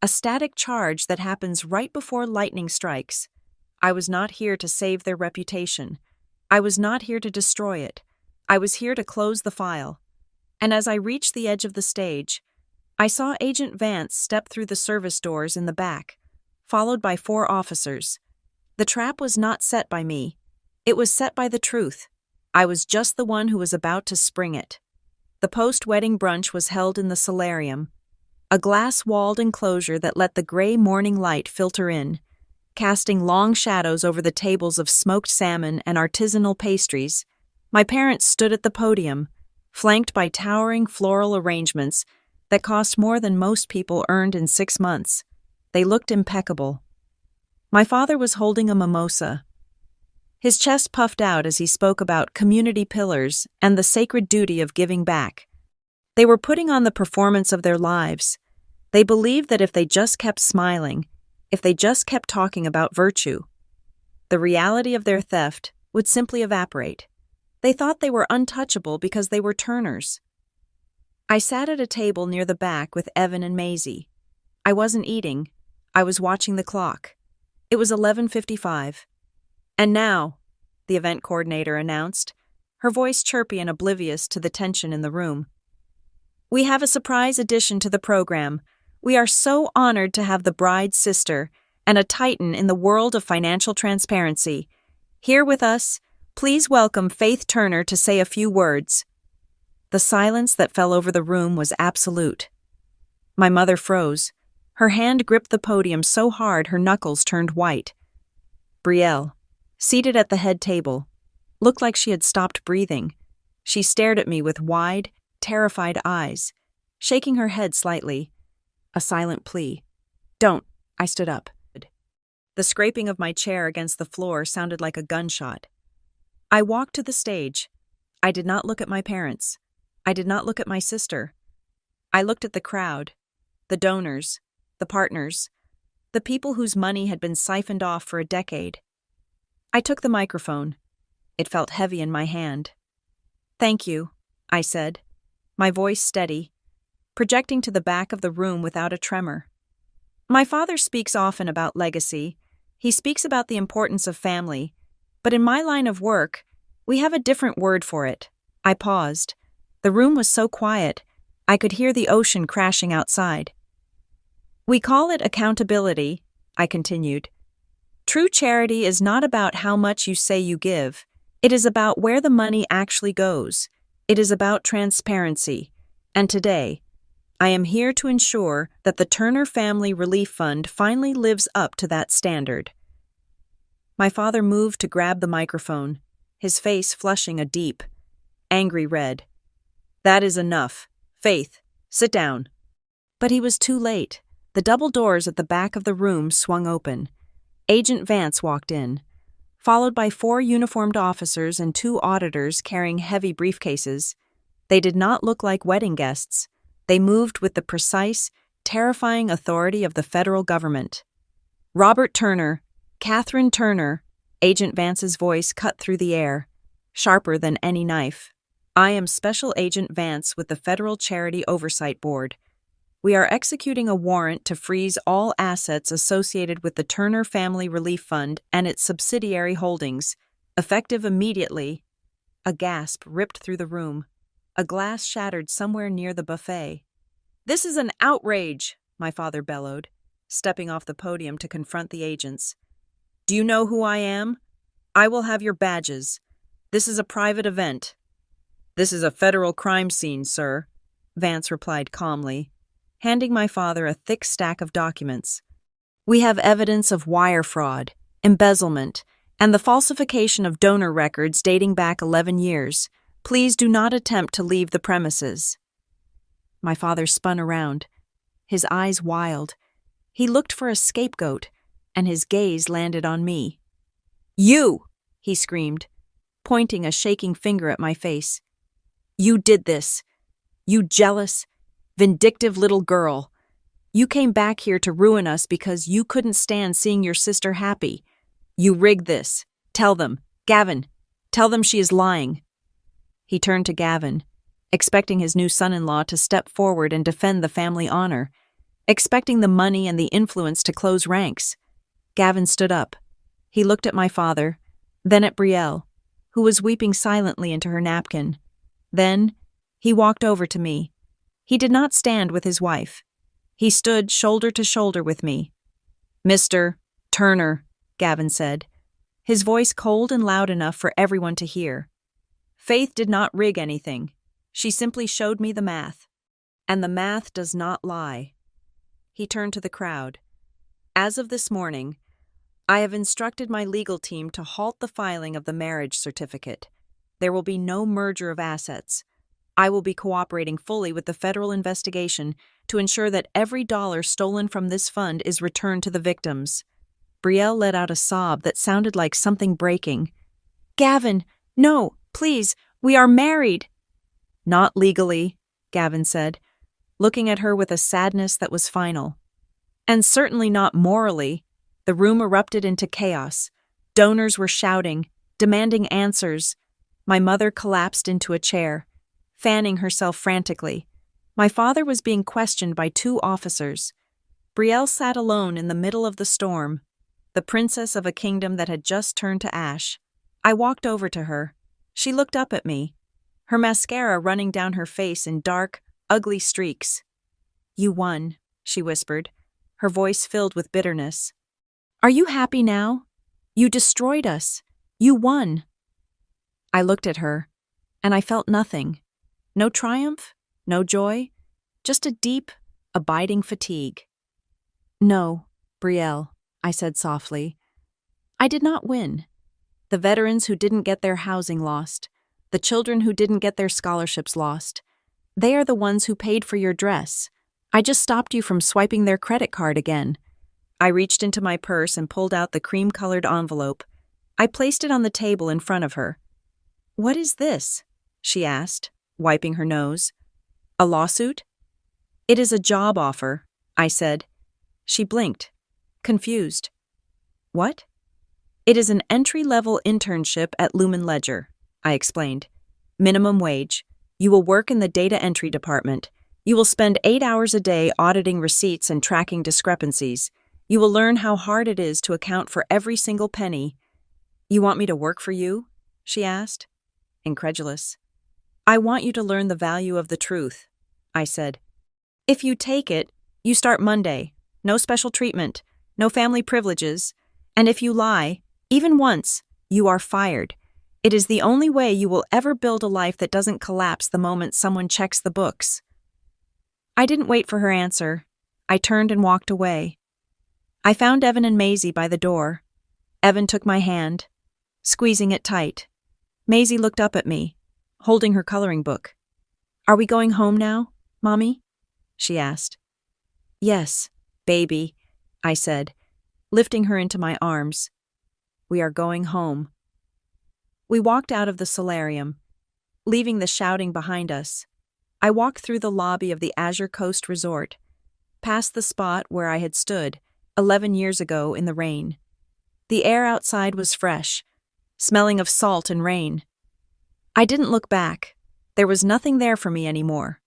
a static charge that happens right before lightning strikes. I was not here to save their reputation. I was not here to destroy it. I was here to close the file. And as I reached the edge of the stage, I saw Agent Vance step through the service doors in the back, followed by 4 officers. The trap was not set by me. It was set by the truth. I was just the one who was about to spring it. The post-wedding brunch was held in the solarium, a glass-walled enclosure that let the gray morning light filter in, casting long shadows over the tables of smoked salmon and artisanal pastries. My parents stood at the podium, flanked by towering floral arrangements that cost more than most people earned in 6 months. They looked impeccable. My father was holding a mimosa. His chest puffed out as he spoke about community pillars and the sacred duty of giving back. They were putting on the performance of their lives. They believed that if they just kept smiling, if they just kept talking about virtue, the reality of their theft would simply evaporate. They thought they were untouchable because they were Turners. I sat at a table near the back with Evan and Maisie. I wasn't eating. I was watching the clock. It was 11:55. "And now," the event coordinator announced, her voice chirpy and oblivious to the tension in the room. "We have a surprise addition to the program. We are so honored to have the bride's sister and a titan in the world of financial transparency. Here with us, please welcome Faith Turner to say a few words." The silence that fell over the room was absolute. My mother froze. Her hand gripped the podium so hard her knuckles turned white. Brielle, seated at the head table, looked like she had stopped breathing. She stared at me with wide, terrified eyes, shaking her head slightly. A silent plea. "Don't." I stood up. The scraping of my chair against the floor sounded like a gunshot. I walked to the stage. I did not look at my parents. I did not look at my sister. I looked at the crowd, the donors, the partners, the people whose money had been siphoned off for a decade. I took the microphone. It felt heavy in my hand. "Thank you," I said, my voice steady, projecting to the back of the room without a tremor. "My father speaks often about legacy. He speaks about the importance of family. But in my line of work, we have a different word for it." I paused. The room was so quiet, I could hear the ocean crashing outside. "We call it accountability," I continued. "True charity is not about how much you say you give. It is about where the money actually goes. It is about transparency. And today, I am here to ensure that the Turner Family Relief Fund finally lives up to that standard." My father moved to grab the microphone, his face flushing a deep, angry red. "That is enough. Faith, sit down." But he was too late. The double doors at the back of the room swung open. Agent Vance walked in, followed by 4 uniformed officers and 2 auditors carrying heavy briefcases. They did not look like wedding guests. They moved with the precise, terrifying authority of the federal government. "Robert Turner, Catherine Turner," Agent Vance's voice cut through the air, sharper than any knife. "I am Special Agent Vance with the Federal Charity Oversight Board. We are executing a warrant to freeze all assets associated with the Turner Family Relief Fund and its subsidiary holdings, effective immediately." A gasp ripped through the room. A glass shattered somewhere near the buffet. "This is an outrage," my father bellowed, stepping off the podium to confront the agents. "Do you know who I am? I will have your badges. This is a private event." "This is a federal crime scene, sir," Vance replied calmly, handing my father a thick stack of documents. "We have evidence of wire fraud, embezzlement, and the falsification of donor records dating back 11 years. Please do not attempt to leave the premises." My father spun around, his eyes wild. He looked for a scapegoat, and his gaze landed on me. "You!" he screamed, pointing a shaking finger at my face. You did this. You jealous, vindictive little girl. You came back here to ruin us because you couldn't stand seeing your sister happy. You rigged this. Tell them. Gavin, tell them she is lying. He turned to Gavin, expecting his new son-in-law to step forward and defend the family honor, expecting the money and the influence to close ranks. Gavin stood up. He looked at my father, then at Brielle, who was weeping silently into her napkin. Then, he walked over to me. He did not stand with his wife. He stood shoulder to shoulder with me. Mr. Turner, Gavin said, his voice cold and loud enough for everyone to hear. Faith did not rig anything. She simply showed me the math. And the math does not lie. He turned to the crowd. As of this morning, I have instructed my legal team to halt the filing of the marriage certificate. There will be no merger of assets. I will be cooperating fully with the federal investigation to ensure that every dollar stolen from this fund is returned to the victims. Brielle let out a sob that sounded like something breaking. Gavin, no, please, we are married. Not legally, Gavin said, looking at her with a sadness that was final. And certainly not morally. The room erupted into chaos. Donors were shouting, demanding answers. My mother collapsed into a chair, fanning herself frantically. My father was being questioned by 2 officers. Brielle sat alone in the middle of the storm, the princess of a kingdom that had just turned to ash. I walked over to her. She looked up at me, her mascara running down her face in dark, ugly streaks. You won, she whispered, her voice filled with bitterness. Are you happy now? You destroyed us. You won. I looked at her, and I felt nothing. No triumph, no joy, just a deep, abiding fatigue. No, Brielle, I said softly. I did not win. The veterans who didn't get their housing lost, the children who didn't get their scholarships lost, they are the ones who paid for your dress. I just stopped you from swiping their credit card again. I reached into my purse and pulled out the cream-colored envelope. I placed it on the table in front of her. What is this? She asked, wiping her nose. A lawsuit? It is a job offer, I said. She blinked, confused. What? It is an entry-level internship at Lumen Ledger, I explained. Minimum wage. You will work in the data entry department. You will spend 8 hours a day auditing receipts and tracking discrepancies. You will learn how hard it is to account for every single penny. You want me to work for you? She asked, incredulous. I want you to learn the value of the truth, I said. If you take it, you start Monday. No special treatment, no family privileges. And if you lie, even once, you are fired. It is the only way you will ever build a life that doesn't collapse the moment someone checks the books. I didn't wait for her answer. I turned and walked away. I found Evan and Maisie by the door. Evan took my hand, squeezing it tight. Maisie looked up at me, holding her coloring book. Are we going home now, Mommy? She asked. Yes, baby, I said, lifting her into my arms. We are going home. We walked out of the solarium, leaving the shouting behind us. I walked through the lobby of the Azure Coast Resort, past the spot where I had stood 11 years ago in the rain. The air outside was fresh, smelling of salt and rain. I didn't look back. There was nothing there for me anymore.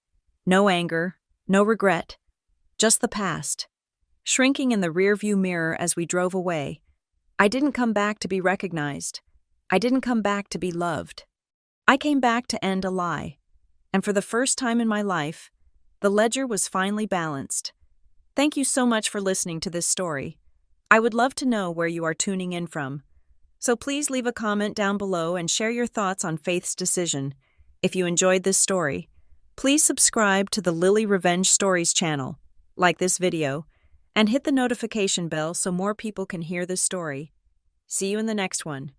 No anger, no regret, just the past. Shrinking in the rearview mirror as we drove away, I didn't come back to be recognized. I didn't come back to be loved. I came back to end a lie. And for the first time in my life, the ledger was finally balanced. Thank you so much for listening to this story. I would love to know where you are tuning in from. So please leave a comment down below and share your thoughts on Faith's decision. If you enjoyed this story, please subscribe to the Lily Revenge Stories channel, like this video, and hit the notification bell so more people can hear this story. See you in the next one.